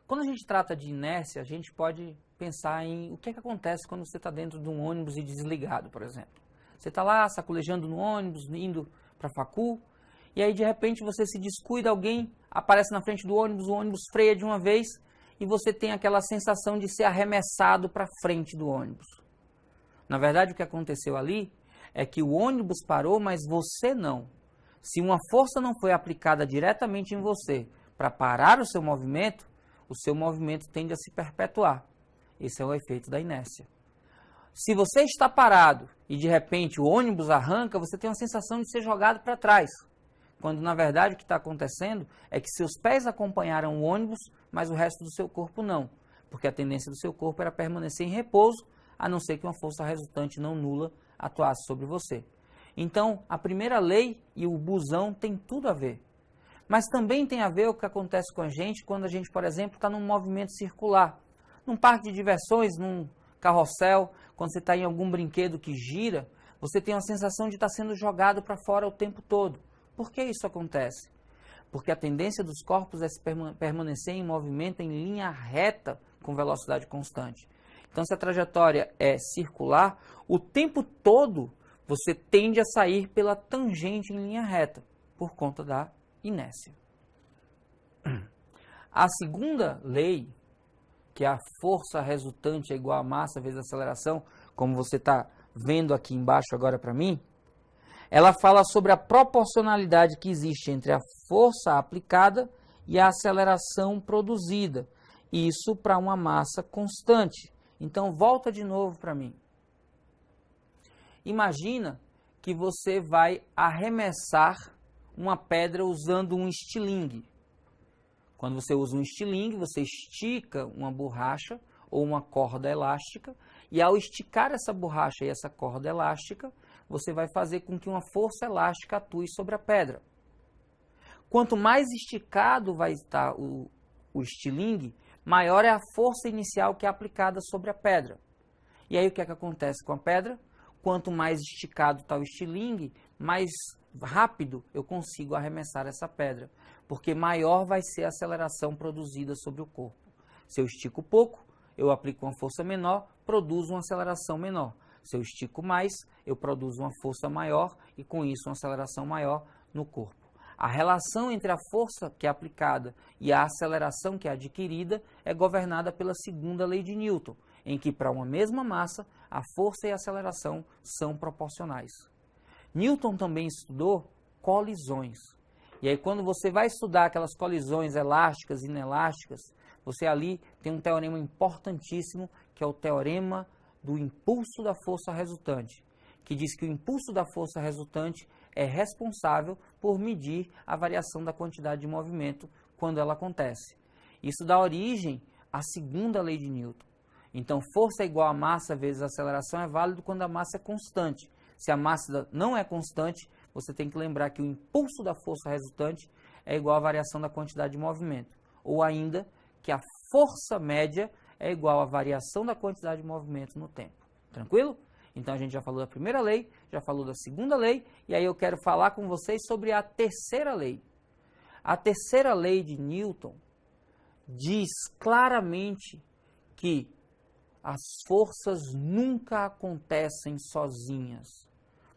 Quando a gente trata de inércia, a gente pode pensar em o que é que acontece quando você está dentro de um ônibus e desligado, por exemplo. Você está lá sacolejando no ônibus, indo para a facul, e aí de repente você se descuida, alguém aparece na frente do ônibus, o ônibus freia de uma vez e você tem aquela sensação de ser arremessado para frente do ônibus. Na verdade, o que aconteceu ali é que o ônibus parou, mas você não. Se uma força não foi aplicada diretamente em você para parar o seu movimento tende a se perpetuar. Esse é o efeito da inércia. Se você está parado e de repente o ônibus arranca, você tem uma sensação de ser jogado para trás. Quando na verdade o que está acontecendo é que seus pés acompanharam o ônibus, mas o resto do seu corpo não. Porque a tendência do seu corpo era permanecer em repouso, a não ser que uma força resultante não nula atuasse sobre você. Então, a primeira lei e o busão tem tudo a ver. Mas também tem a ver o que acontece com a gente quando a gente, por exemplo, está num movimento circular. Num parque de diversões, num carrossel, quando você está em algum brinquedo que gira, você tem a sensação de estar sendo jogado para fora o tempo todo. Por que isso acontece? Porque a tendência dos corpos é se permanecer em movimento em linha reta com velocidade constante. Então, se a trajetória é circular, o tempo todo você tende a sair pela tangente em linha reta, por conta da inércia. A segunda lei, que é a força resultante é igual a massa vezes a aceleração, como você está vendo aqui embaixo agora para mim, ela fala sobre a proporcionalidade que existe entre a força aplicada e a aceleração produzida. Isso para uma massa constante. Então, volta de novo para mim. Imagina que você vai arremessar uma pedra usando um estilingue. Quando você usa um estilingue, você estica uma borracha ou uma corda elástica, e ao esticar essa borracha e essa corda elástica, você vai fazer com que uma força elástica atue sobre a pedra. Quanto mais esticado vai estar o estilingue, maior é a força inicial que é aplicada sobre a pedra. E aí o que é que acontece com a pedra? Quanto mais esticado está o estilingue, mais rápido eu consigo arremessar essa pedra, porque maior vai ser a aceleração produzida sobre o corpo. Se eu estico pouco, eu aplico uma força menor, produzo uma aceleração menor. Se eu estico mais, eu produzo uma força maior e com isso uma aceleração maior no corpo. A relação entre a força que é aplicada e a aceleração que é adquirida é governada pela segunda lei de Newton, em que para uma mesma massa, a força e a aceleração são proporcionais. Newton também estudou colisões. E aí quando você vai estudar aquelas colisões elásticas e inelásticas, você ali tem um teorema importantíssimo, que é o teorema do impulso da força resultante, que diz que o impulso da força resultante é responsável por medir a variação da quantidade de movimento quando ela acontece. Isso dá origem à segunda lei de Newton. Então, força é igual a massa vezes aceleração é válido quando a massa é constante. Se a massa não é constante, você tem que lembrar que o impulso da força resultante é igual à variação da quantidade de movimento. Ou ainda, que a força média é igual à variação da quantidade de movimento no tempo. Tranquilo? Então a gente já falou da primeira lei, já falou da segunda lei, e aí eu quero falar com vocês sobre a terceira lei. A terceira lei de Newton diz claramente que as forças nunca acontecem sozinhas.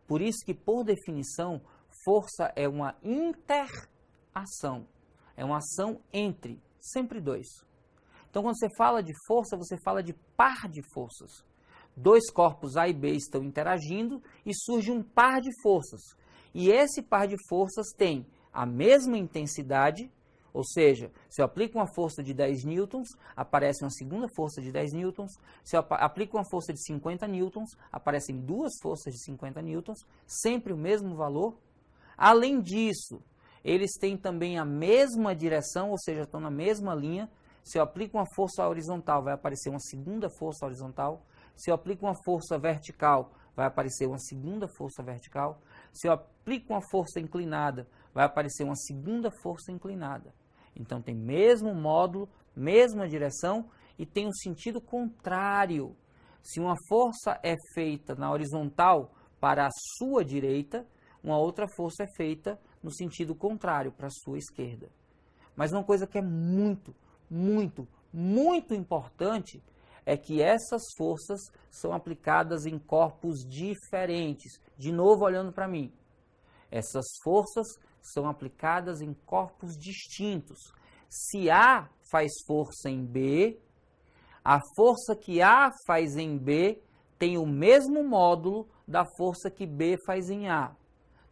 Por isso que, por definição, força é uma interação. É uma ação entre, sempre dois. Então, quando você fala de força, você fala de par de forças. Dois corpos A e B estão interagindo e surge um par de forças. E esse par de forças tem a mesma intensidade, ou seja, se eu aplico uma força de 10 newtons, aparece uma segunda força de 10 newtons. Se eu aplico uma força de 50 newtons, aparecem duas forças de 50 newtons, sempre o mesmo valor. Além disso, eles têm também a mesma direção, ou seja, estão na mesma linha. Se eu aplico uma força horizontal, vai aparecer uma segunda força horizontal. Se eu aplico uma força vertical, vai aparecer uma segunda força vertical. Se eu aplico uma força inclinada, vai aparecer uma segunda força inclinada. Então tem mesmo módulo, mesma direção e tem um sentido contrário. Se uma força é feita na horizontal para a sua direita, uma outra força é feita no sentido contrário, para a sua esquerda. Mas uma coisa que é muito muito importante é que essas forças são aplicadas em corpos diferentes. De novo, olhando para mim. Essas forças são aplicadas em corpos distintos. Se A faz força em B, a força que A faz em B tem o mesmo módulo da força que B faz em A.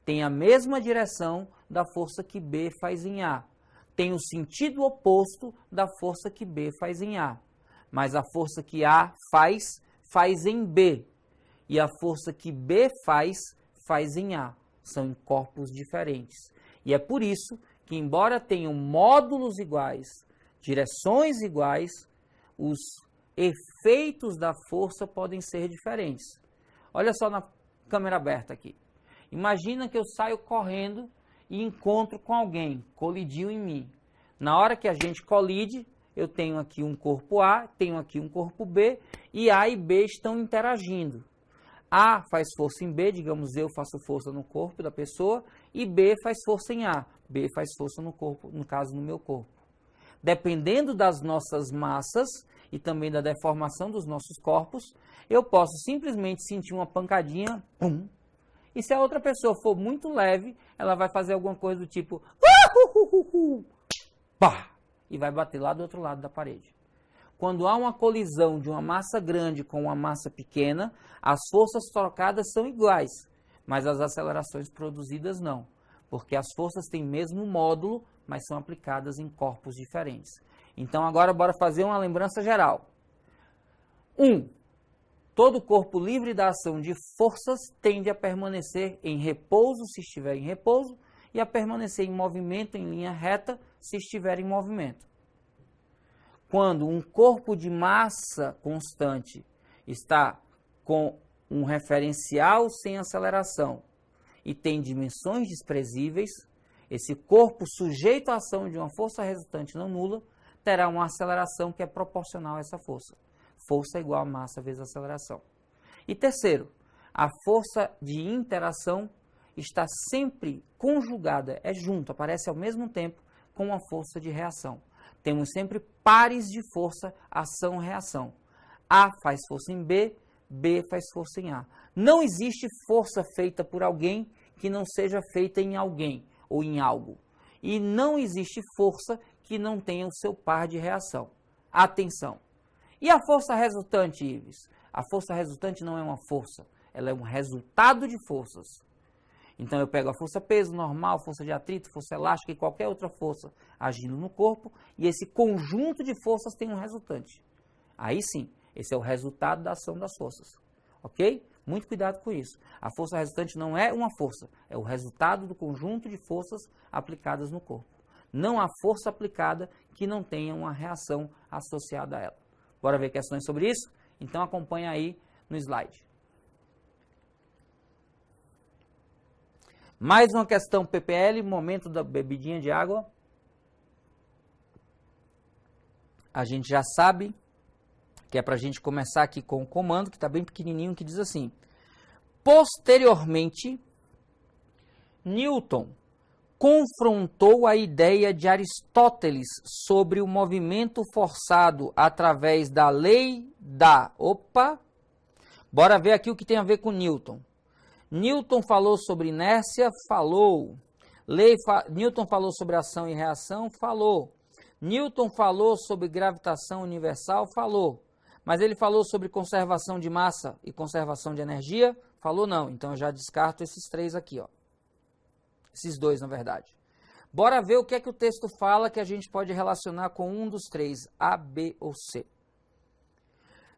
Tem a mesma direção da força que B faz em A. Tem o sentido oposto da força que B faz em A. Mas a força que A faz, faz em B. E a força que B faz, faz em A. São em corpos diferentes. E é por isso que, embora tenham módulos iguais, direções iguais, os efeitos da força podem ser diferentes. Olha só na câmera aberta aqui. Imagina que eu saio correndo e encontro com alguém, colidiu em mim. Na hora que a gente colide, eu tenho aqui um corpo A, tenho aqui um corpo B, e A e B estão interagindo. A faz força em B, digamos, eu faço força no corpo da pessoa, e B faz força em A. B faz força no corpo, no caso, no meu corpo. Dependendo das nossas massas e também da deformação dos nossos corpos, eu posso simplesmente sentir uma pancadinha, pum. E se a outra pessoa for muito leve, ela vai fazer alguma coisa do tipo, pá, e vai bater lá do outro lado da parede. Quando há uma colisão de uma massa grande com uma massa pequena, as forças trocadas são iguais, mas as acelerações produzidas não, porque as forças têm mesmo módulo, mas são aplicadas em corpos diferentes. Então agora bora fazer uma lembrança geral. 1. Todo corpo livre da ação de forças tende a permanecer em repouso se estiver em repouso e a permanecer em movimento em linha reta se estiver em movimento. Quando um corpo de massa constante está com um referencial sem aceleração e tem dimensões desprezíveis, esse corpo sujeito à ação de uma força resultante não nula terá uma aceleração que é proporcional a essa força. Força é igual a massa vezes aceleração. E terceiro, a força de interação está sempre conjugada, é junto, aparece ao mesmo tempo com a força de reação. Temos sempre pares de força, ação-reação. A faz força em B, B faz força em A. Não existe força feita por alguém que não seja feita em alguém ou em algo. E não existe força que não tenha o seu par de reação. Atenção! E a força resultante, Ives? A força resultante não é uma força, ela é um resultado de forças. Então eu pego a força peso normal, força de atrito, força elástica e qualquer outra força agindo no corpo, e esse conjunto de forças tem um resultante. Aí sim, esse é o resultado da ação das forças. Ok? Muito cuidado com isso. A força resultante não é uma força, é o resultado do conjunto de forças aplicadas no corpo. Não há força aplicada que não tenha uma reação associada a ela. Bora ver questões sobre isso? Então acompanha aí no slide. Mais uma questão PPL, momento da bebidinha de água. A gente já sabe que é para a gente começar aqui com o comando, que está bem pequenininho, que diz assim. Posteriormente, Newton confrontou a ideia de Aristóteles sobre o movimento forçado através da lei da... Opa! Bora ver aqui o que tem a ver com Newton. Newton falou sobre inércia? Falou. Newton falou sobre ação e reação? Falou. Newton falou sobre gravitação universal? Falou. Mas ele falou sobre conservação de massa e conservação de energia? Falou não. Então eu já descarto esses três aqui, ó. Esses dois, na verdade. Bora ver o que é que o texto fala que a gente pode relacionar com um dos três, A, B ou C.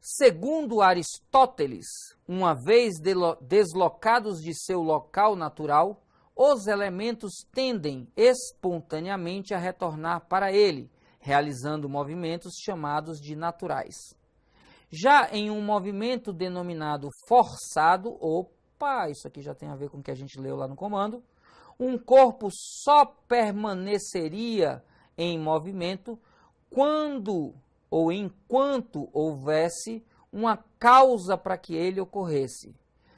Segundo Aristóteles, uma vez deslocados de seu local natural, os elementos tendem espontaneamente a retornar para ele, realizando movimentos chamados de naturais. Já em um movimento denominado forçado, opa, isso aqui já tem a ver com o que a gente leu lá no comando, um corpo só permaneceria em movimento quando ou enquanto houvesse uma causa para que ele ocorresse.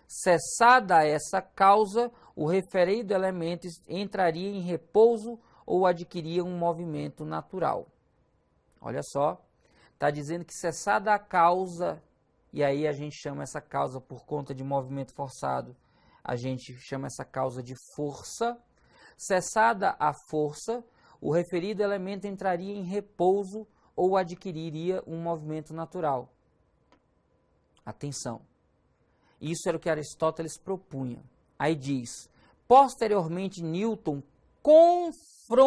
Cessada essa causa, o referido elemento entraria em repouso ou adquiria um movimento natural. Olha só, está dizendo que cessada a causa, e aí a gente chama essa causa por conta de movimento forçado, a gente chama essa causa de força. Cessada a força, o referido elemento entraria em repouso ou adquiriria um movimento natural. Atenção, isso era o que Aristóteles propunha. Aí diz, posteriormente Newton confrontou,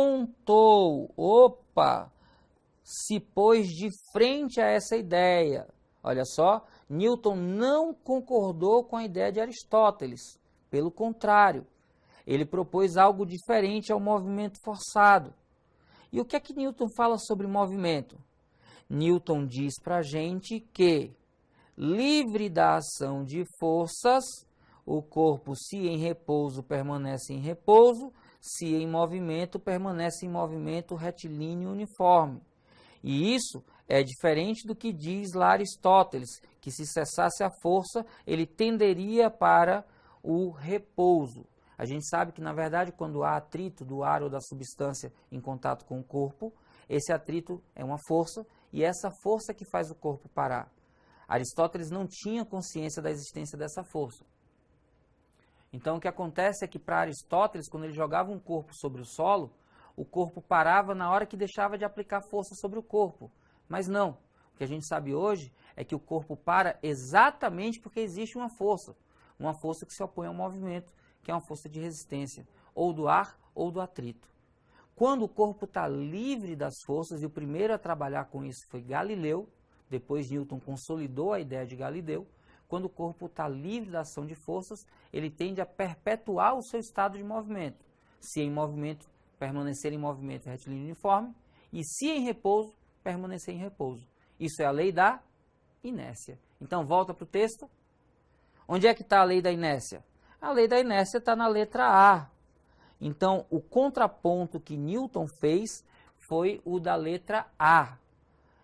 se pôs de frente a essa ideia. Olha só, Newton não concordou com a ideia de Aristóteles, pelo contrário, ele propôs algo diferente ao movimento forçado. E o que é que Newton fala sobre movimento? Newton diz para a gente que, livre da ação de forças, o corpo, se em repouso, permanece em repouso, se em movimento, permanece em movimento retilíneo uniforme. E isso é diferente do que diz lá Aristóteles, que se cessasse a força, ele tenderia para o repouso. A gente sabe que, na verdade, quando há atrito do ar ou da substância em contato com o corpo, esse atrito é uma força e é essa força que faz o corpo parar. Aristóteles não tinha consciência da existência dessa força. Então, o que acontece é que, para Aristóteles, quando ele jogava um corpo sobre o solo, o corpo parava na hora que deixava de aplicar força sobre o corpo. Mas não. O que a gente sabe hoje é que o corpo para exatamente porque existe uma força que se opõe ao movimento, que é uma força de resistência, ou do ar ou do atrito. Quando o corpo está livre das forças, e o primeiro a trabalhar com isso foi Galileu, depois Newton consolidou a ideia de Galileu, quando o corpo está livre da ação de forças, ele tende a perpetuar o seu estado de movimento. Se em movimento, permanecer em movimento retilíneo uniforme, e se em repouso, permanecer em repouso. Isso é a lei da inércia. Então, volta para o texto. Onde é que está a lei da inércia? A lei da inércia está na letra A. Então, o contraponto que Newton fez foi o da letra A.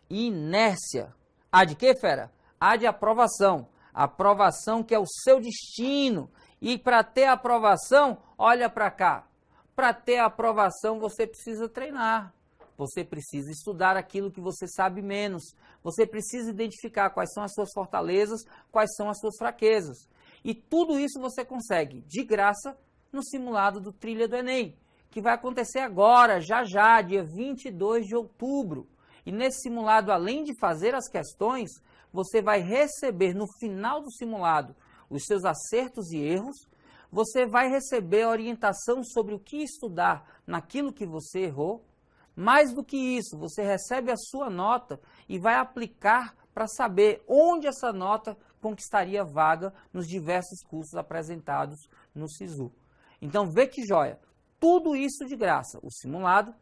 Inércia. A de quê, fera? A de aprovação. Aprovação que é o seu destino. E para ter aprovação, olha para cá. Para ter aprovação, você precisa treinar. Você precisa estudar aquilo que você sabe menos. Você precisa identificar quais são as suas fortalezas, quais são as suas fraquezas. E tudo isso você consegue, de graça, no simulado do Trilha do Enem, que vai acontecer agora, já, dia 22 de outubro. E nesse simulado, além de fazer as questões, você vai receber no final do simulado os seus acertos e erros, você vai receber orientação sobre o que estudar naquilo que você errou. Mais do que isso, você recebe a sua nota e vai aplicar para saber onde essa nota conquistaria vaga nos diversos cursos apresentados no SISU. Então, vê que joia! Tudo isso de graça. O simulado,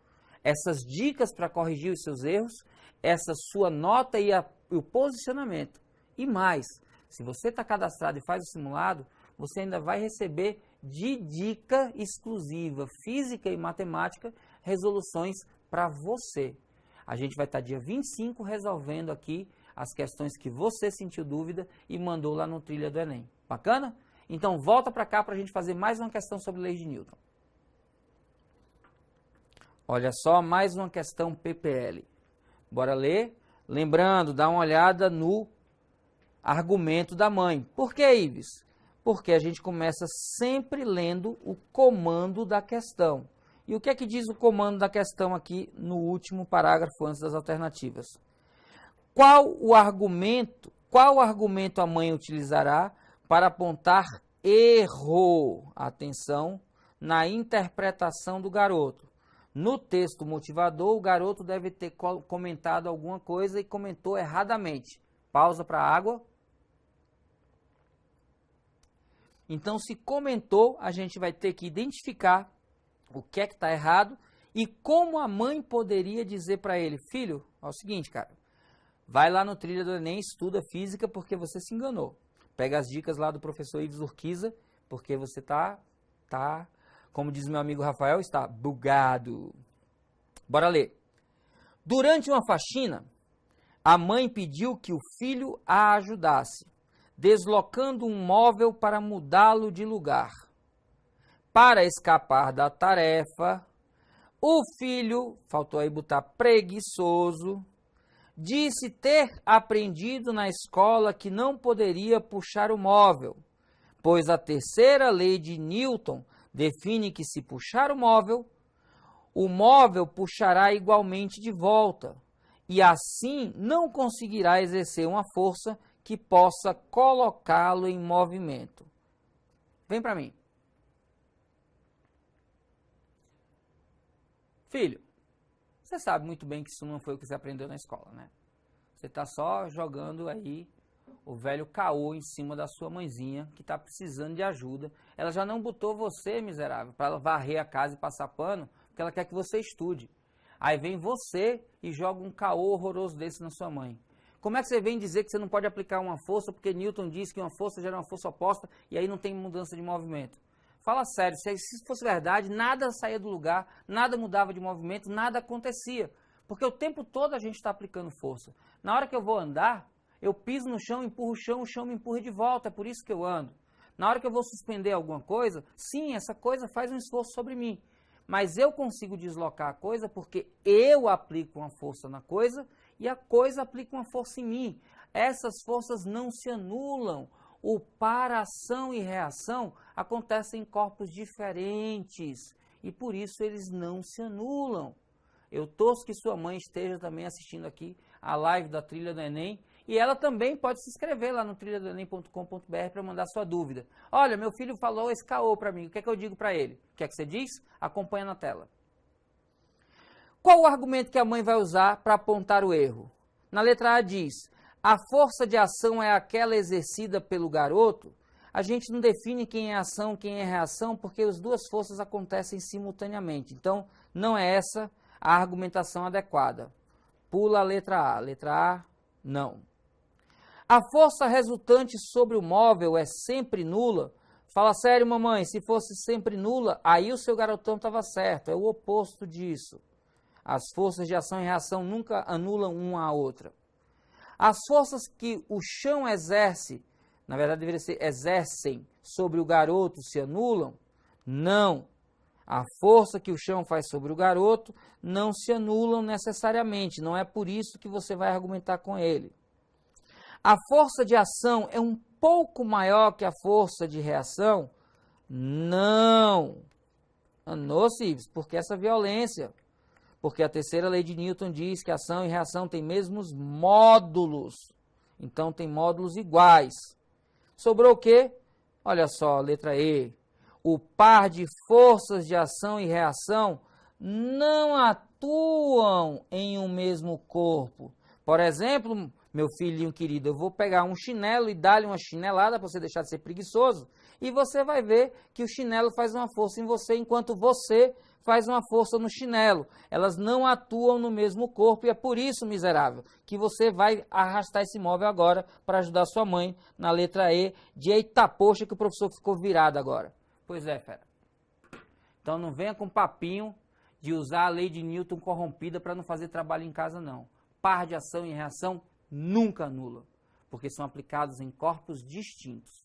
essas dicas para corrigir os seus erros, essa sua nota e o posicionamento. E mais, se você está cadastrado e faz o simulado, você ainda vai receber de dica exclusiva, física e matemática, resoluções para você. A gente vai estar dia 25 resolvendo aqui as questões que você sentiu dúvida e mandou lá no Trilha do Enem. Bacana? Então volta para cá para a gente fazer mais uma questão sobre leis de Newton. Olha só, mais uma questão PPL. Bora ler? Lembrando, dá uma olhada no argumento da mãe. Por que, Ives? Porque a gente começa sempre lendo o comando da questão. E o que é que diz o comando da questão aqui no último parágrafo antes das alternativas? Qual argumento a mãe utilizará para apontar erro, atenção, na interpretação do garoto? No texto motivador, o garoto deve ter comentado alguma coisa e comentou erradamente. Pausa para a água. Então, se comentou, a gente vai ter que identificar o que é que está errado e como a mãe poderia dizer para ele: filho, é o seguinte, cara, vai lá no Trilha do Enem, estuda física porque você se enganou. Pega as dicas lá do professor Ives Urquiza, porque você tá, como diz meu amigo Rafael, está bugado. Bora ler. Durante uma faxina, a mãe pediu que o filho a ajudasse, deslocando um móvel para mudá-lo de lugar. Para escapar da tarefa, o filho, faltou aí botar preguiçoso, disse ter aprendido na escola que não poderia puxar o móvel, pois a terceira lei de Newton define que se puxar o móvel puxará igualmente de volta, e assim não conseguirá exercer uma força que possa colocá-lo em movimento. Vem para mim. Filho, você sabe muito bem que isso não foi o que você aprendeu na escola, né? Você está só jogando aí o velho caô em cima da sua mãezinha, que está precisando de ajuda. Ela já não botou você, miserável, para varrer a casa e passar pano, porque ela quer que você estude. Aí vem você e joga um caô horroroso desse na sua mãe. Como é que você vem dizer que você não pode aplicar uma força, porque Newton diz que uma força gera uma força oposta e aí não tem mudança de movimento? Fala sério, se fosse verdade, nada saía do lugar, nada mudava de movimento, nada acontecia. Porque o tempo todo a gente está aplicando força. Na hora que eu vou andar, eu piso no chão, empurro o chão me empurra de volta, é por isso que eu ando. Na hora que eu vou suspender alguma coisa, sim, essa coisa faz um esforço sobre mim. Mas eu consigo deslocar a coisa porque eu aplico uma força na coisa e a coisa aplica uma força em mim. Essas forças não se anulam. O para-ação e reação acontecem em corpos diferentes e por isso eles não se anulam. Eu torço que sua mãe esteja também assistindo aqui a live da Trilha do Enem e ela também pode se inscrever lá no trilhadoenem.com.br para mandar sua dúvida. Olha, meu filho falou esse caô para mim, o que é que eu digo para ele? O que é que você diz? Acompanha na tela. Qual o argumento que a mãe vai usar para apontar o erro? Na letra A diz: a força de ação é aquela exercida pelo garoto. A gente não define quem é ação, quem é reação, porque as duas forças acontecem simultaneamente. Então, não é essa a argumentação adequada. Pula a letra A. Letra A, não. A força resultante sobre o móvel é sempre nula. Fala sério, mamãe, se fosse sempre nula, aí o seu garotão estava certo. É o oposto disso. As forças de ação e reação nunca anulam uma a outra. As forças que o chão exerce, na verdade deveria ser exercem sobre o garoto, se anulam? Não. A força que o chão faz sobre o garoto não se anulam necessariamente. Não é por isso que você vai argumentar com ele. A força de ação é um pouco maior que a força de reação? Não. Nocivos, porque essa violência. Porque a terceira lei de Newton diz que ação e reação têm mesmos módulos. Então, tem módulos iguais. Sobrou o quê? Olha só, letra E. O par de forças de ação e reação não atuam em um mesmo corpo. Por exemplo, meu filhinho querido, eu vou pegar um chinelo e dar-lhe uma chinelada para você deixar de ser preguiçoso. E você vai ver que o chinelo faz uma força em você, enquanto você faz uma força no chinelo. Elas não atuam no mesmo corpo e é por isso, miserável, que você vai arrastar esse móvel agora para ajudar sua mãe na letra E de eita poxa que o professor ficou virado agora. Pois é, fera. Então não venha com papinho de usar a lei de Newton corrompida para não fazer trabalho em casa, não. Par de ação e reação nunca anula, porque são aplicados em corpos distintos.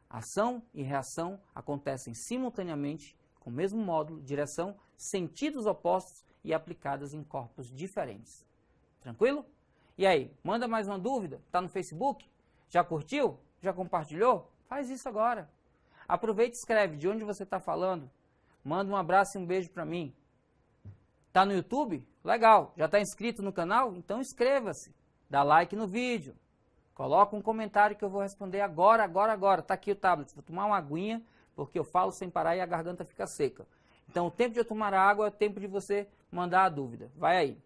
Ação e reação acontecem simultaneamente, com o mesmo módulo, direção, sentidos opostos e aplicadas em corpos diferentes. Tranquilo? E aí, manda mais uma dúvida? Está no Facebook? Já curtiu? Já compartilhou? Faz isso agora. Aproveita e escreve de onde você está falando. Manda um abraço e um beijo para mim. Está no YouTube? Legal. Já está inscrito no canal? Então inscreva-se. Dá like no vídeo. Coloca um comentário que eu vou responder agora. Está aqui o tablet. Vou tomar uma aguinha, porque eu falo sem parar e a garganta fica seca. Então o tempo de eu tomar água é o tempo de você mandar a dúvida. Vai aí.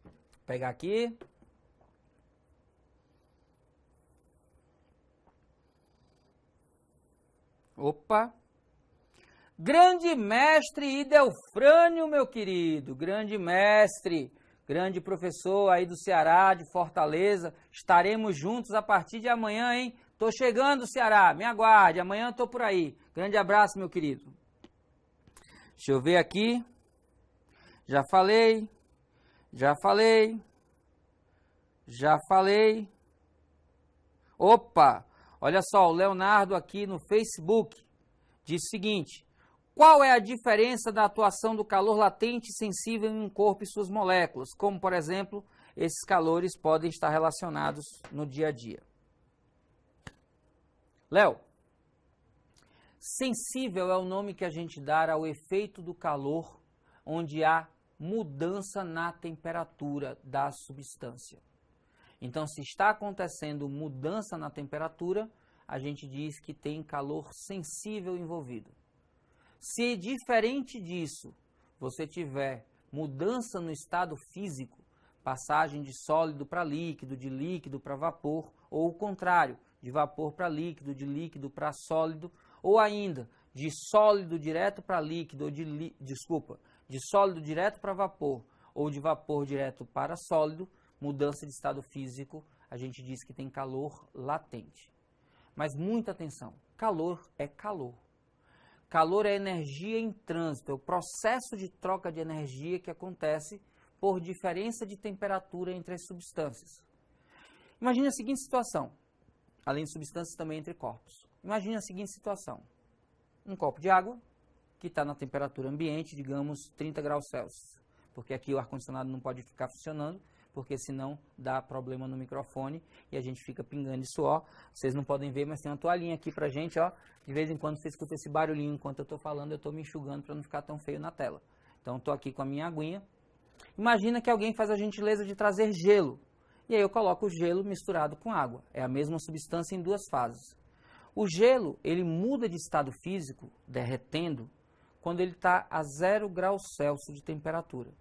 Vou pegar aqui. Opa! Grande mestre Idelfrânio, meu querido, grande mestre, grande professor aí do Ceará, de Fortaleza, estaremos juntos a partir de amanhã, hein? Tô chegando, Ceará, me aguarde, amanhã eu tô por aí. Grande abraço, meu querido. Deixa eu ver aqui, já falei. Opa! Olha só, o Leonardo aqui no Facebook diz o seguinte: Qual é a diferença da atuação do calor latente e sensível em um corpo e suas moléculas? Como, por exemplo, esses calores podem estar relacionados no dia a dia. Léo, sensível é o nome que a gente dá ao efeito do calor, onde há mudança na temperatura da substância. Então, se está acontecendo mudança na temperatura, a gente diz que tem calor sensível envolvido. Se diferente disso, você tiver mudança no estado físico, passagem de sólido para líquido, de líquido para vapor, ou o contrário, de vapor para líquido, de líquido para sólido, ou ainda de sólido direto para líquido, ou de sólido direto para vapor, ou de vapor direto para sólido, mudança de estado físico, a gente diz que tem calor latente. Mas muita atenção, calor é calor. Calor é energia em trânsito, é o processo de troca de energia que acontece por diferença de temperatura entre as substâncias. Imagine a seguinte situação, além de substâncias também entre corpos. Imagine a seguinte situação, um copo de água que está na temperatura ambiente, digamos 30 graus Celsius, porque aqui o ar-condicionado não pode ficar funcionando, porque senão dá problema no microfone e a gente fica pingando de suor. Vocês não podem ver, mas tem uma toalhinha aqui pra gente, ó. De vez em quando você escuta esse barulhinho enquanto eu tô falando, eu tô me enxugando para não ficar tão feio na tela. Então, tô aqui com a minha aguinha. Imagina que alguém faz a gentileza de trazer gelo. E aí eu coloco o gelo misturado com água. É a mesma substância em duas fases. O gelo, ele muda de estado físico, derretendo, quando ele está a 0 graus Celsius de temperatura.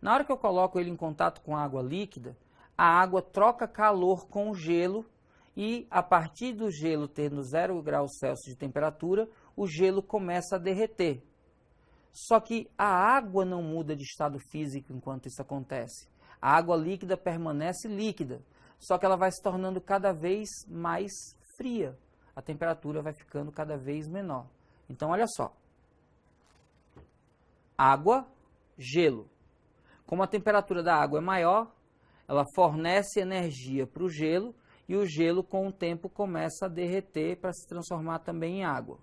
Na hora que eu coloco ele em contato com a água líquida, a água troca calor com o gelo e, a partir do gelo tendo 0 graus Celsius de temperatura, o gelo começa a derreter. Só que a água não muda de estado físico enquanto isso acontece. A água líquida permanece líquida, só que ela vai se tornando cada vez mais fria. A temperatura vai ficando cada vez menor. Então, olha só. Água, gelo. Como a temperatura da água é maior, ela fornece energia para o gelo e o gelo com o tempo começa a derreter para se transformar também em água.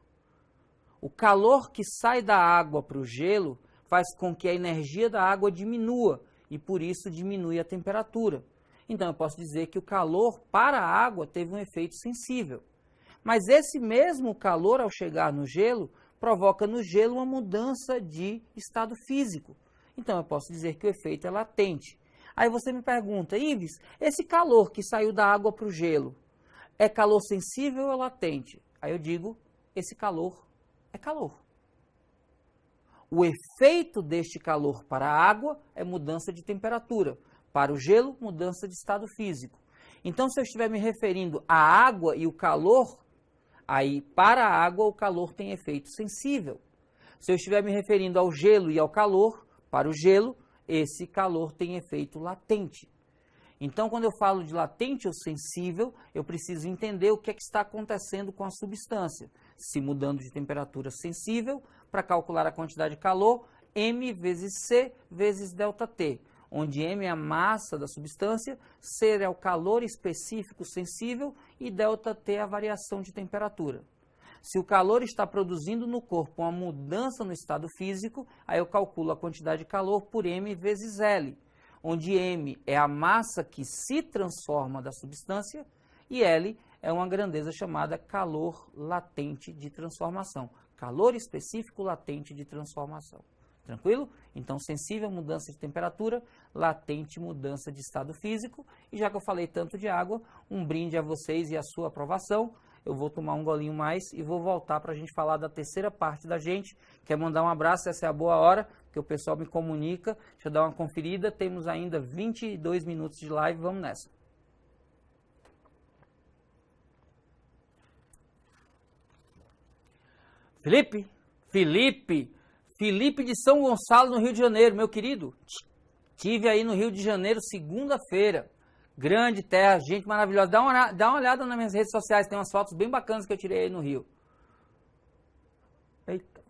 O calor que sai da água para o gelo faz com que a energia da água diminua e por isso diminui a temperatura. Então eu posso dizer que o calor para a água teve um efeito sensível. Mas esse mesmo calor ao chegar no gelo provoca no gelo uma mudança de estado físico. Então, eu posso dizer que o efeito é latente. Aí você me pergunta, Ives, esse calor que saiu da água para o gelo, é calor sensível ou latente? Aí eu digo, esse calor é calor. O efeito deste calor para a água é mudança de temperatura. Para o gelo, mudança de estado físico. Então, se eu estiver me referindo à água e o calor, aí para a água o calor tem efeito sensível. Se eu estiver me referindo ao gelo e ao calor, para o gelo, esse calor tem efeito latente. Então, quando eu falo de latente ou sensível, eu preciso entender o que é que está acontecendo com a substância. Se mudando de temperatura sensível, para calcular a quantidade de calor, M vezes C vezes ΔT, onde M é a massa da substância, C é o calor específico sensível e ΔT é a variação de temperatura. Se o calor está produzindo no corpo uma mudança no estado físico, aí eu calculo a quantidade de calor por M vezes L, onde M é a massa que se transforma da substância e L é uma grandeza chamada calor latente de transformação. Calor específico latente de transformação. Tranquilo? Então, sensível, mudança de temperatura, latente, mudança de estado físico. E já que eu falei tanto de água, um brinde a vocês e a sua aprovação. Eu vou tomar um golinho mais e vou voltar para a gente falar da terceira parte da gente. Quer mandar um abraço, essa é a boa hora, que o pessoal me comunica. Deixa eu dar uma conferida, temos ainda 22 minutos de live, vamos nessa. Felipe de São Gonçalo, no Rio de Janeiro, meu querido. Tive aí no Rio de Janeiro segunda-feira. Grande terra, gente maravilhosa. Dá uma olhada nas minhas redes sociais, tem umas fotos bem bacanas que eu tirei aí no Rio. Eita.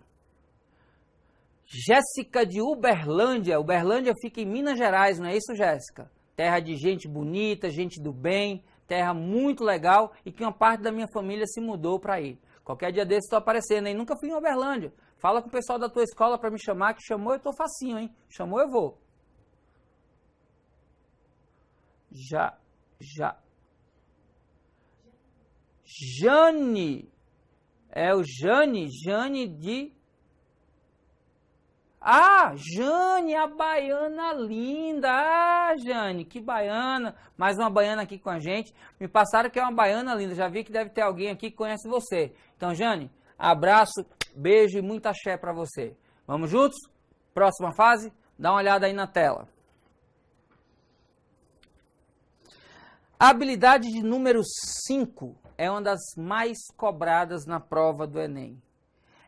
Jéssica de Uberlândia. Uberlândia fica em Minas Gerais, não é isso, Jéssica? Terra de gente bonita, gente do bem, terra muito legal e que uma parte da minha família se mudou para aí. Qualquer dia desse estou aparecendo, hein? Nunca fui em Uberlândia. Fala com o pessoal da tua escola para me chamar, que chamou eu tô facinho, hein? Chamou eu vou. Jane. É o Jane de... Ah, Jane, a baiana linda. Ah, Jane, que baiana. Mais uma baiana aqui com a gente. Me passaram que é uma baiana linda. Já vi que deve ter alguém aqui que conhece você. Então, Jane, abraço, beijo e muita axé para você. Vamos juntos? Próxima fase? Dá uma olhada aí na tela. A habilidade de número 5 é uma das mais cobradas na prova do Enem.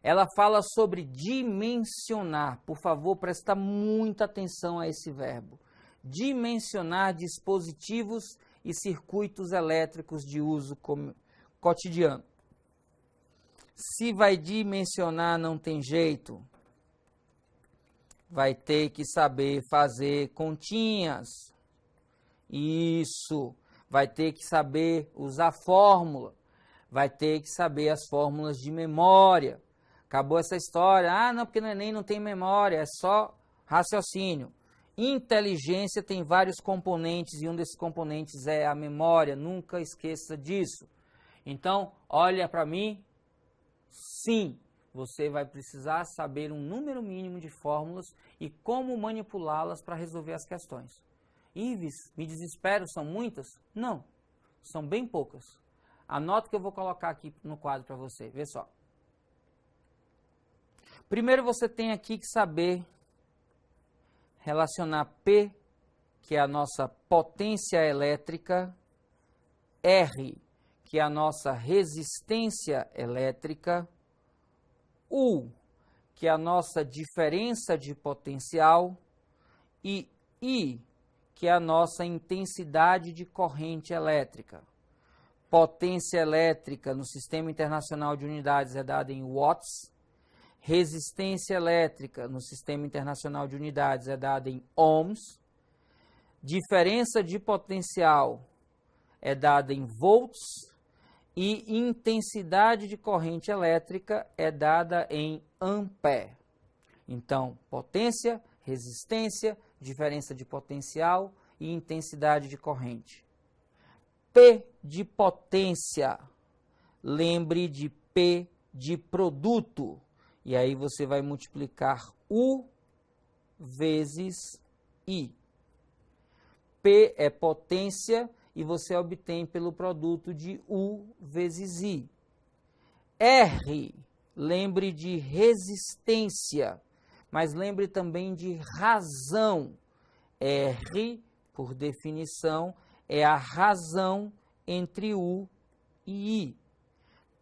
Ela fala sobre dimensionar. Por favor, presta muita atenção a esse verbo. Dimensionar dispositivos e circuitos elétricos de uso cotidiano. Se vai dimensionar, não tem jeito. Vai ter que saber fazer continhas. Isso. Vai ter que saber usar fórmula. Vai ter que saber as fórmulas de memória. Acabou essa história. Ah, não, porque no Enem não tem memória, é só raciocínio. Inteligência tem vários componentes e um desses componentes é a memória. Nunca esqueça disso. Então, olha para mim. Sim, você vai precisar saber um número mínimo de fórmulas e como manipulá-las para resolver as questões. Ives, me desespero, são muitas? Não, são bem poucas. Anota que eu vou colocar aqui no quadro para você, vê só. Primeiro você tem aqui que saber relacionar P, que é a nossa potência elétrica, R, que é a nossa resistência elétrica, U, que é a nossa diferença de potencial, e I, que é a nossa intensidade de corrente elétrica. Potência elétrica no Sistema Internacional de Unidades é dada em watts. Resistência elétrica no Sistema Internacional de Unidades é dada em ohms. Diferença de potencial é dada em volts. E intensidade de corrente elétrica é dada em ampere. Então, potência, resistência, diferença de potencial e intensidade de corrente. P de potência, lembre de P de produto. E aí você vai multiplicar U vezes I. P é potência e você obtém pelo produto de U vezes I. R, lembre de resistência, mas lembre também de razão. R, por definição, é a razão entre U e I.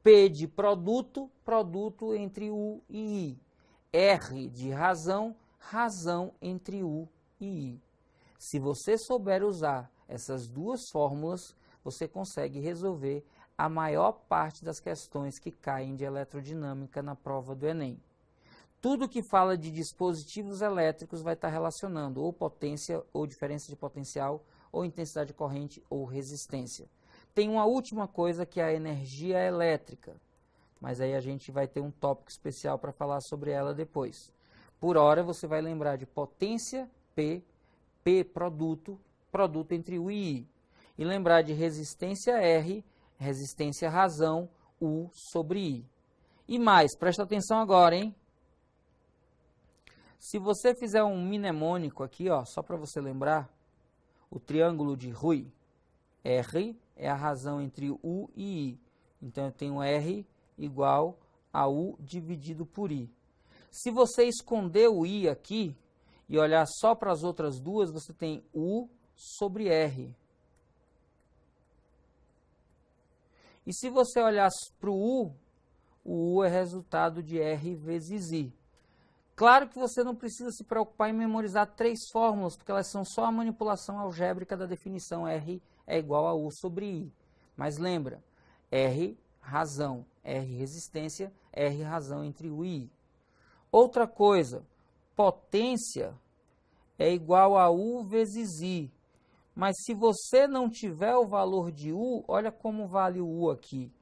P de produto, produto entre U e I. R de razão, razão entre U e I. Se você souber usar essas duas fórmulas, você consegue resolver a maior parte das questões que caem de eletrodinâmica na prova do Enem. Tudo que fala de dispositivos elétricos vai estar relacionando ou potência, ou diferença de potencial, ou intensidade de corrente, ou resistência. Tem uma última coisa que é a energia elétrica, mas aí a gente vai ter um tópico especial para falar sobre ela depois. Por hora, você vai lembrar de potência, P, P produto, produto entre U e I. E lembrar de resistência R, resistência razão, U sobre I. E mais, presta atenção agora, hein? Se você fizer um mnemônico aqui, ó, só para você lembrar, o triângulo de Rui, R é a razão entre U e I. Então, eu tenho R igual a U dividido por I. Se você esconder o I aqui e olhar só para as outras duas, você tem U sobre R. E se você olhar para o U é resultado de R vezes I. Claro que você não precisa se preocupar em memorizar 3 fórmulas, porque elas são só a manipulação algébrica da definição. R é igual a U sobre I. Mas lembra, R, razão, R, resistência, R, razão entre U e I. Outra coisa, potência é igual a U vezes I. Mas se você não tiver o valor de U, olha como vale o U aqui.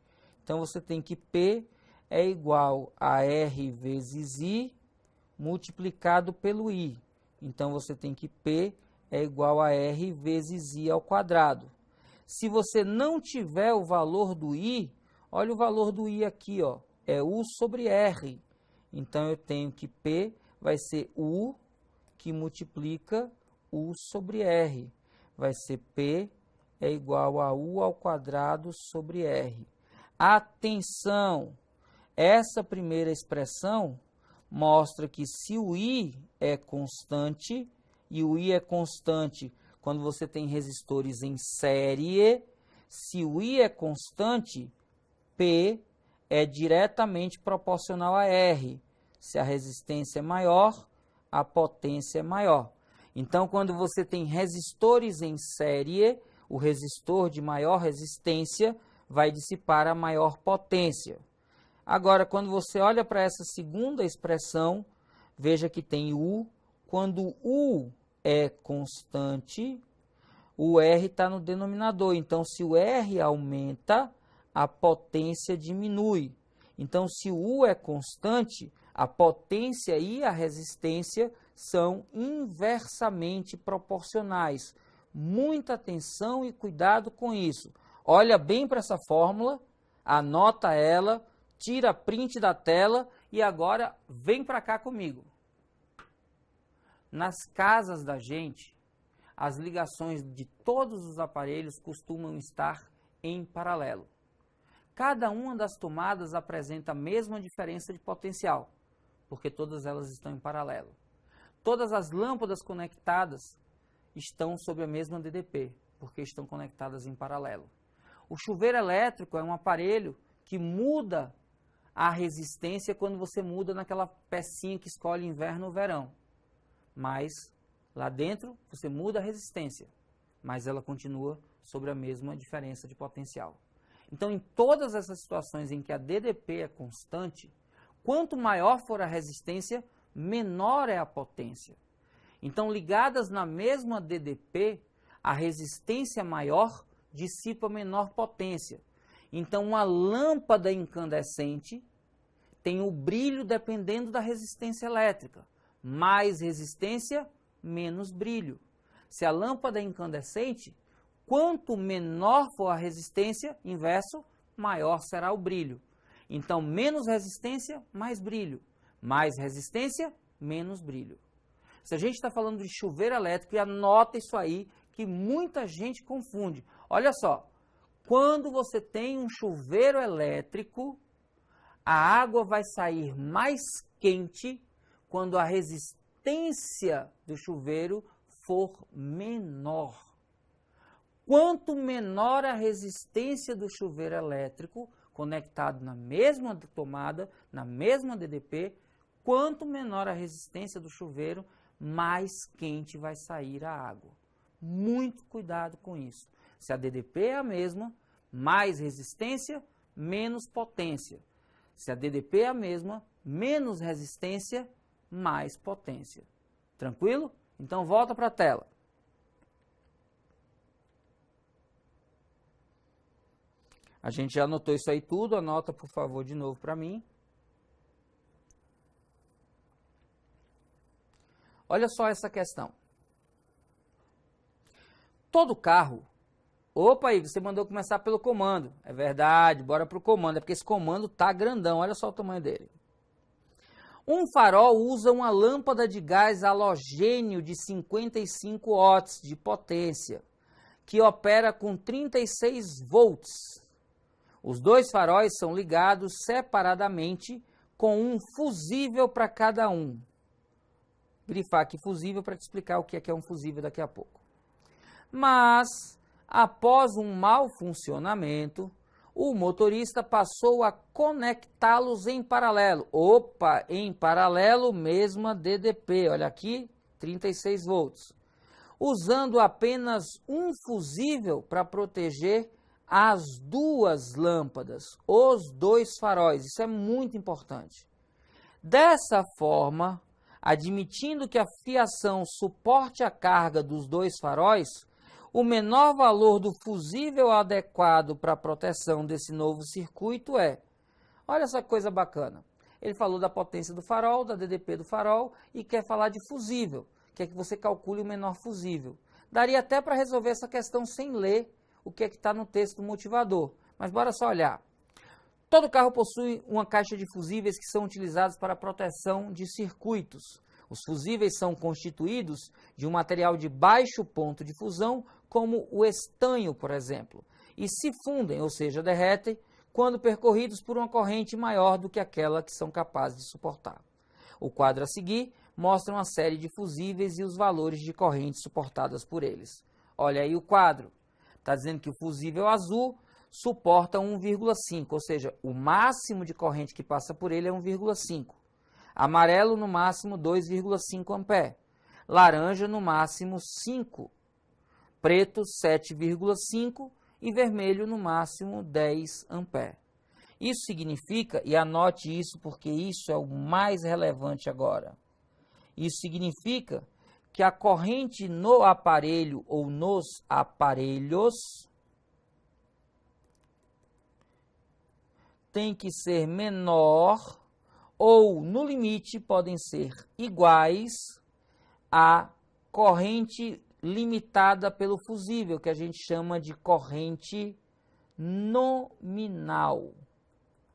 Então, você tem que P é igual a R vezes I multiplicado pelo I. Então, você tem que P é igual a R vezes I ao quadrado. Se você não tiver o valor do I, olha o valor do I aqui, ó, é U sobre R. Então, eu tenho que P vai ser U que multiplica U sobre R. Vai ser P é igual a U ao quadrado sobre R. Atenção! Essa primeira expressão mostra que se o I é constante, e o I é constante quando você tem resistores em série, se o I é constante, P é diretamente proporcional a R. Se a resistência é maior, a potência é maior. Então, quando você tem resistores em série, o resistor de maior resistência vai dissipar a maior potência. Agora, quando você olha para essa segunda expressão, veja que tem U. Quando U é constante, o R está no denominador. Então, se o R aumenta, a potência diminui. Então, se o U é constante, a potência e a resistência são inversamente proporcionais. Muita atenção e cuidado com isso. Olha bem para essa fórmula, anota ela, tira print da tela e agora vem para cá comigo. Nas casas da gente, as ligações de todos os aparelhos costumam estar em paralelo. Cada uma das tomadas apresenta a mesma diferença de potencial, porque todas elas estão em paralelo. Todas as lâmpadas conectadas estão sob a mesma DDP, porque estão conectadas em paralelo. O chuveiro elétrico é um aparelho que muda a resistência quando você muda naquela pecinha que escolhe inverno ou verão. Mas lá dentro você muda a resistência, mas ela continua sobre a mesma diferença de potencial. Então, em todas essas situações em que a DDP é constante, quanto maior for a resistência, menor é a potência. Então, ligadas na mesma DDP, a resistência maior dissipa menor potência. Então, uma lâmpada incandescente tem o brilho dependendo da resistência elétrica. Mais resistência, menos brilho. Se a lâmpada é incandescente, quanto menor for a resistência, inverso, maior será o brilho. Então, menos resistência, mais brilho. Mais resistência, menos brilho. Se a gente está falando de chuveiro elétrico, e anota isso aí, que muita gente confunde. Olha só, quando você tem um chuveiro elétrico, a água vai sair mais quente quando a resistência do chuveiro for menor. Quanto menor a resistência do chuveiro elétrico, conectado na mesma tomada, na mesma DDP, quanto menor a resistência do chuveiro, mais quente vai sair a água. Muito cuidado com isso. Se a DDP é a mesma, mais resistência, menos potência. Se a DDP é a mesma, menos resistência, mais potência. Tranquilo? Então volta para a tela. A gente já anotou isso aí tudo, anota por favor de novo para mim. Olha só essa questão. Todo carro... Opa, aí, você mandou começar pelo comando. É verdade, bora para o comando. É porque esse comando tá grandão, olha só o tamanho dele. Um farol usa uma lâmpada de gás halogênio de 55 watts de potência, que opera com 36 volts. Os dois faróis são ligados separadamente com um fusível para cada um. Grifar aqui fusível para te explicar o que é um fusível daqui a pouco. Mas, após um mau funcionamento, o motorista passou a conectá-los em paralelo. Opa, em paralelo, mesma DDP, olha aqui, 36 volts. Usando apenas um fusível para proteger as duas lâmpadas, os dois faróis. Isso é muito importante. Dessa forma, admitindo que a fiação suporte a carga dos dois faróis, o menor valor do fusível adequado para a proteção desse novo circuito é, Olha só que coisa bacana. Ele falou da potência do farol, da DDP do farol e quer falar de fusível, quer que você calcule o menor fusível. Daria até para resolver essa questão sem ler o que é que está no texto do motivador. Mas bora só olhar. Todo carro possui uma caixa de fusíveis que são utilizados para a proteção de circuitos. Os fusíveis são constituídos de um material de baixo ponto de fusão, como o estanho, por exemplo, e se fundem, ou seja, derretem, quando percorridos por uma corrente maior do que aquela que são capazes de suportar. O quadro a seguir mostra uma série de fusíveis e os valores de correntes suportadas por eles. Olha aí o quadro. Está dizendo que o fusível azul suporta 1,5, ou seja, o máximo de corrente que passa por ele é 1,5. Amarelo no máximo 2,5 ampere. Laranja no máximo 5. Preto 7,5 e vermelho no máximo 10 ampere. Isso significa, e anote isso porque isso é o mais relevante agora, isso significa que a corrente no aparelho ou nos aparelhos tem que ser menor ou, no limite, podem ser iguais à corrente limitada pelo fusível, que a gente chama de corrente nominal.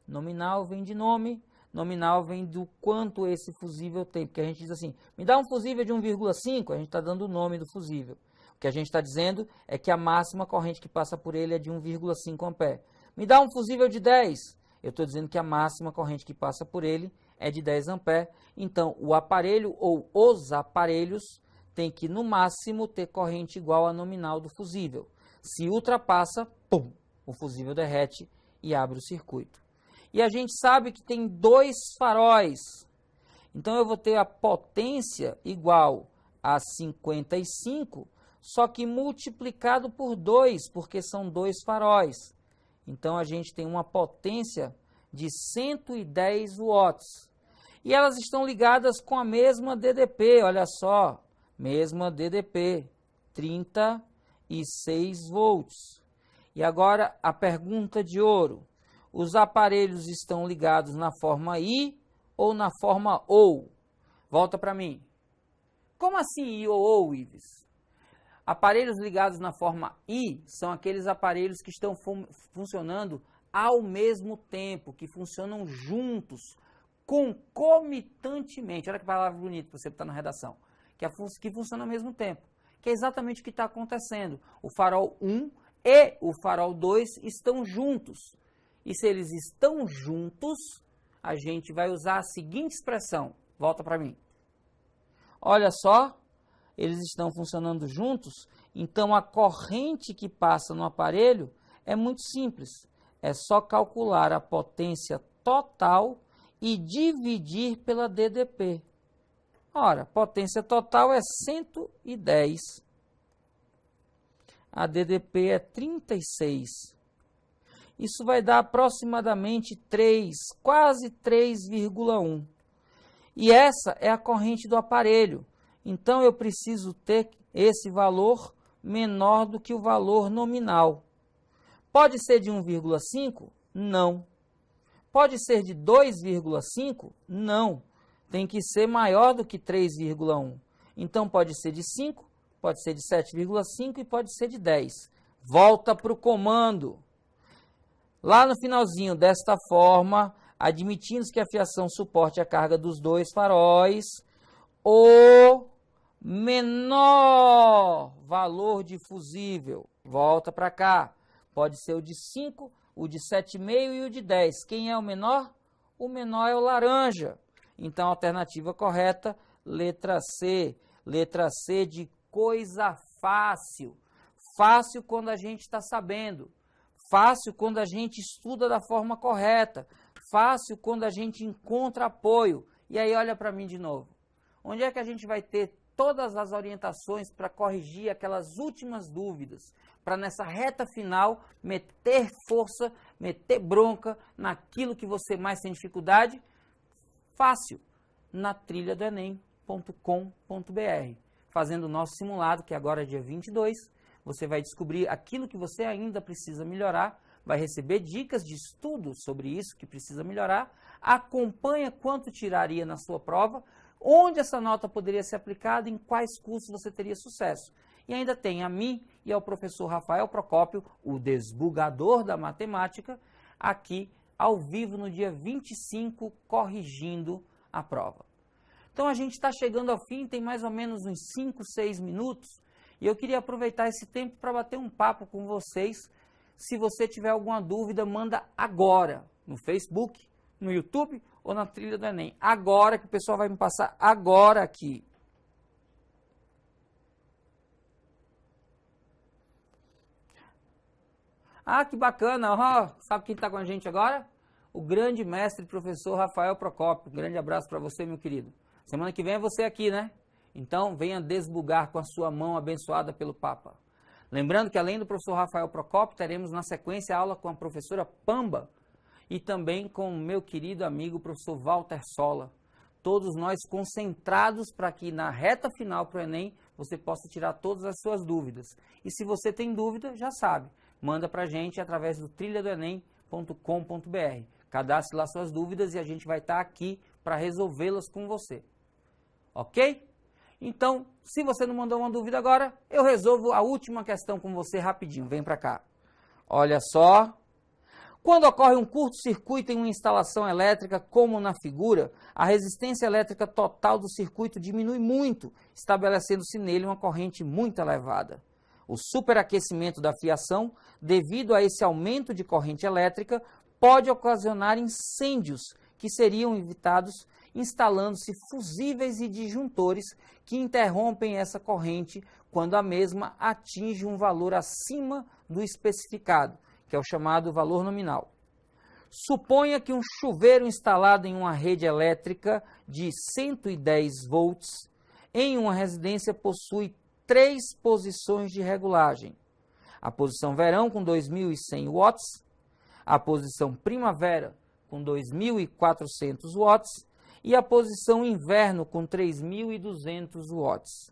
Nominal vem de nome, nominal vem do quanto esse fusível tem, porque a gente diz assim, me dá um fusível de 1,5, a gente está dando o nome do fusível. O que a gente está dizendo é que a máxima corrente que passa por ele é de 1,5 ampere. Me dá um fusível de 10, eu estou dizendo que a máxima corrente que passa por ele é de 10 ampere. Então, o aparelho ou os aparelhos tem que, no máximo, ter corrente igual à nominal do fusível. Se ultrapassa, pum, o fusível derrete e abre o circuito. E a gente sabe que tem dois faróis. Então, eu vou ter a potência igual a 55, só que multiplicado por 2, porque são dois faróis. Então, a gente tem uma potência de 110 watts. E elas estão ligadas com a mesma DDP, olha só. Mesma DDP, 36 volts. E agora a pergunta de ouro. Os aparelhos estão ligados na forma I ou na forma OU? Volta para mim. Como assim I ou OU, Ives? Aparelhos ligados na forma I são aqueles aparelhos que estão funcionando ao mesmo tempo, que funcionam juntos, concomitantemente. Olha que palavra bonita para você que está na redação. Que funciona ao mesmo tempo. Que é exatamente o que está acontecendo. O farol 1 e o farol 2 estão juntos. E se eles estão juntos, a gente vai usar a seguinte expressão. Volta para mim. Olha só. Eles estão funcionando juntos, então a corrente que passa no aparelho é muito simples. É só calcular a potência total e dividir pela DDP. Ora, potência total é 110. A DDP é 36. Isso vai dar aproximadamente 3, quase 3,1. E essa é a corrente do aparelho. Então, eu preciso ter esse valor menor do que o valor nominal. Pode ser de 1,5? Não. Pode ser de 2,5? Não. Tem que ser maior do que 3,1. Então, pode ser de 5, pode ser de 7,5 e pode ser de 10. Volta para o comando. Lá no finalzinho, desta forma, admitindo que a fiação suporte a carga dos dois faróis, o menor valor de fusível, volta para cá, pode ser o de 5, o de 7,5 e o de 10. Quem é o menor? O menor é o laranja. Então, a alternativa correta, letra C. Letra C de coisa fácil. Fácil quando a gente está sabendo. Fácil quando a gente estuda da forma correta. Fácil quando a gente encontra apoio. E aí, olha para mim de novo. Onde é que a gente vai ter todas as orientações para corrigir aquelas últimas dúvidas? Para nessa reta final, meter força, meter bronca naquilo que você mais tem dificuldade? Fácil. Na trilha do Enem.com.br. Fazendo o nosso simulado, que agora é dia 22, você vai descobrir aquilo que você ainda precisa melhorar vai receber dicas de estudo sobre isso que precisa melhorar, acompanha quanto tiraria na sua prova, onde essa nota poderia ser aplicada, em quais cursos você teria sucesso. E ainda tem a mim e ao professor Rafael Procópio, o desbugador da matemática, aqui ao vivo no dia 25, corrigindo a prova. Então a gente está chegando ao fim, tem mais ou menos uns 5, 6 minutos, e eu queria aproveitar esse tempo para bater um papo com vocês. Se você tiver alguma dúvida, manda agora, no Facebook, no YouTube ou na trilha do Enem. Agora, que o pessoal vai me passar agora aqui. Ah, que bacana! Oh, sabe quem está com a gente agora? O grande mestre e professor Rafael Procópio. Um grande abraço para você, meu querido. Semana que vem é você aqui, né? Então, venha desbugar com a sua mão abençoada pelo Papa. Lembrando que, além do professor Rafael Procópio, teremos na sequência a aula com a professora Pamba e também com o meu querido amigo professor Walter Sola. Todos nós concentrados para que na reta final para o Enem você possa tirar todas as suas dúvidas. E se você tem dúvida, já sabe, manda para a gente através do trilhadoenem.com.br. Cadastre lá suas dúvidas e a gente vai estar aqui para resolvê-las com você. Ok? Então, se você não mandou uma dúvida agora, eu resolvo a última questão com você rapidinho. Vem para cá. Olha só. Quando ocorre um curto-circuito em uma instalação elétrica, como na figura, a resistência elétrica total do circuito diminui muito, estabelecendo-se nele uma corrente muito elevada. O superaquecimento da fiação, devido a esse aumento de corrente elétrica, pode ocasionar incêndios que seriam evitados instalando-se fusíveis e disjuntores que interrompem essa corrente quando a mesma atinge um valor acima do especificado, que é o chamado valor nominal. Suponha que um chuveiro instalado em uma rede elétrica de 110 volts em uma residência possui 3 posições de regulagem. A posição verão com 2.100 watts, a posição primavera com 2.400 watts e a posição inverno com 3.200 watts.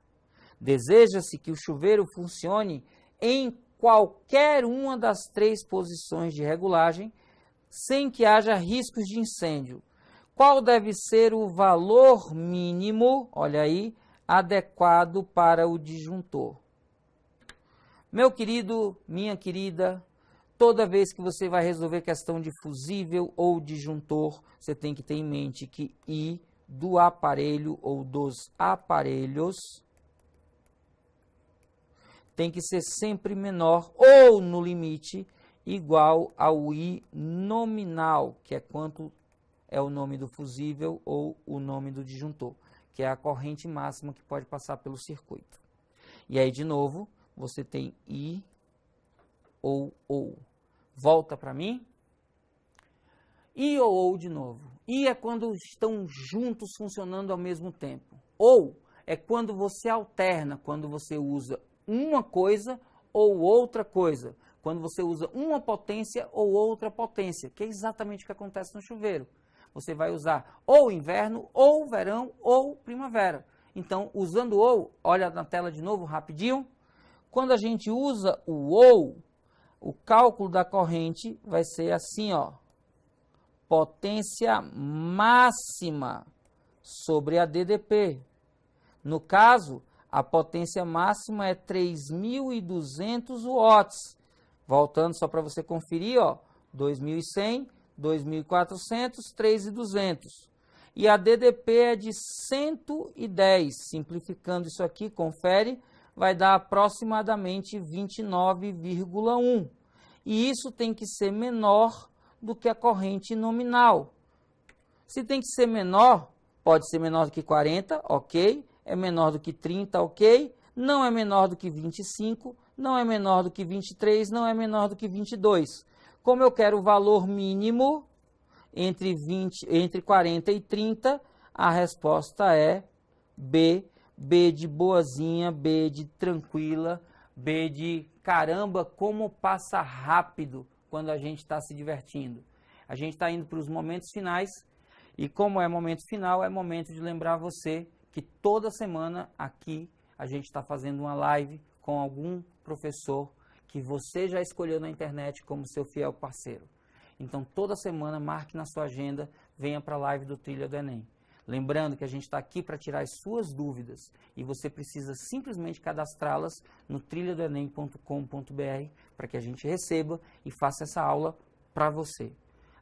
Deseja-se que o chuveiro funcione em qualquer uma das 3 posições de regulagem, sem que haja riscos de incêndio. Qual deve ser o valor mínimo, olha aí, adequado para o disjuntor? Meu querido, minha querida, toda vez que você vai resolver questão de fusível ou disjuntor, você tem que ter em mente que I do aparelho ou dos aparelhos tem que ser sempre menor ou, no limite, igual ao I nominal, que é quanto é o nome do fusível ou o nome do disjuntor, que é a corrente máxima que pode passar pelo circuito. E aí, de novo, você tem I ou. Volta para mim. I ou de novo. I é quando estão juntos funcionando ao mesmo tempo. Ou é quando você alterna, quando você usa uma coisa ou outra coisa. Quando você usa uma potência ou outra potência, que é exatamente o que acontece no chuveiro. Você vai usar ou inverno, ou verão, ou primavera. Então, usando ou, olha na tela de novo, rapidinho. Quando a gente usa o ou, o cálculo da corrente vai ser assim, ó. Potência máxima sobre a DDP. No caso, a potência máxima é 3.200 watts. Voltando só para você conferir, ó, 2.100, 2.400, 3.200. E a DDP é de 110. Simplificando isso aqui, confere, vai dar aproximadamente 29,1. E isso tem que ser menor do que a corrente nominal. Se tem que ser menor, pode ser menor do que 40, ok. É menor do que 30, ok. Não é menor do que 25, não é menor do que 23, não é menor do que 22. Como eu quero o valor mínimo entre 40 e 30, a resposta é B. B de boazinha, B de tranquila, B de caramba, como passa rápido quando a gente está se divertindo. A gente está indo para os momentos finais e como é momento final, é momento de lembrar você que toda semana aqui a gente está fazendo uma live com algum professor que você já escolheu na internet como seu fiel parceiro. Então, toda semana, marque na sua agenda, venha para a live do Trilha do Enem. Lembrando que a gente está aqui para tirar as suas dúvidas e você precisa simplesmente cadastrá-las no trilhadoenem.com.br para que a gente receba e faça essa aula para você.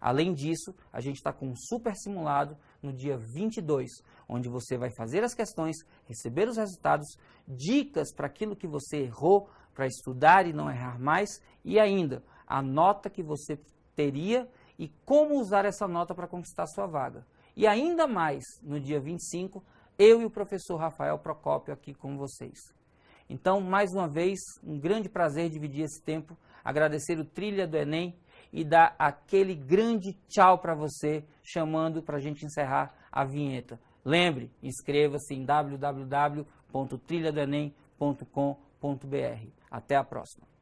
Além disso, a gente está com um super simulado no dia 22, onde você vai fazer as questões, receber os resultados, dicas para aquilo que você errou, para estudar e não errar mais, e ainda a nota que você teria e como usar essa nota para conquistar sua vaga. E ainda mais, no dia 25, eu e o professor Rafael Procópio aqui com vocês. Então, mais uma vez, um grande prazer dividir esse tempo, agradecer o Trilha do Enem e dar aquele grande tchau para você, chamando para a gente encerrar a vinheta. Lembre, inscreva-se em www.trilhadoenem.com.br. Até a próxima.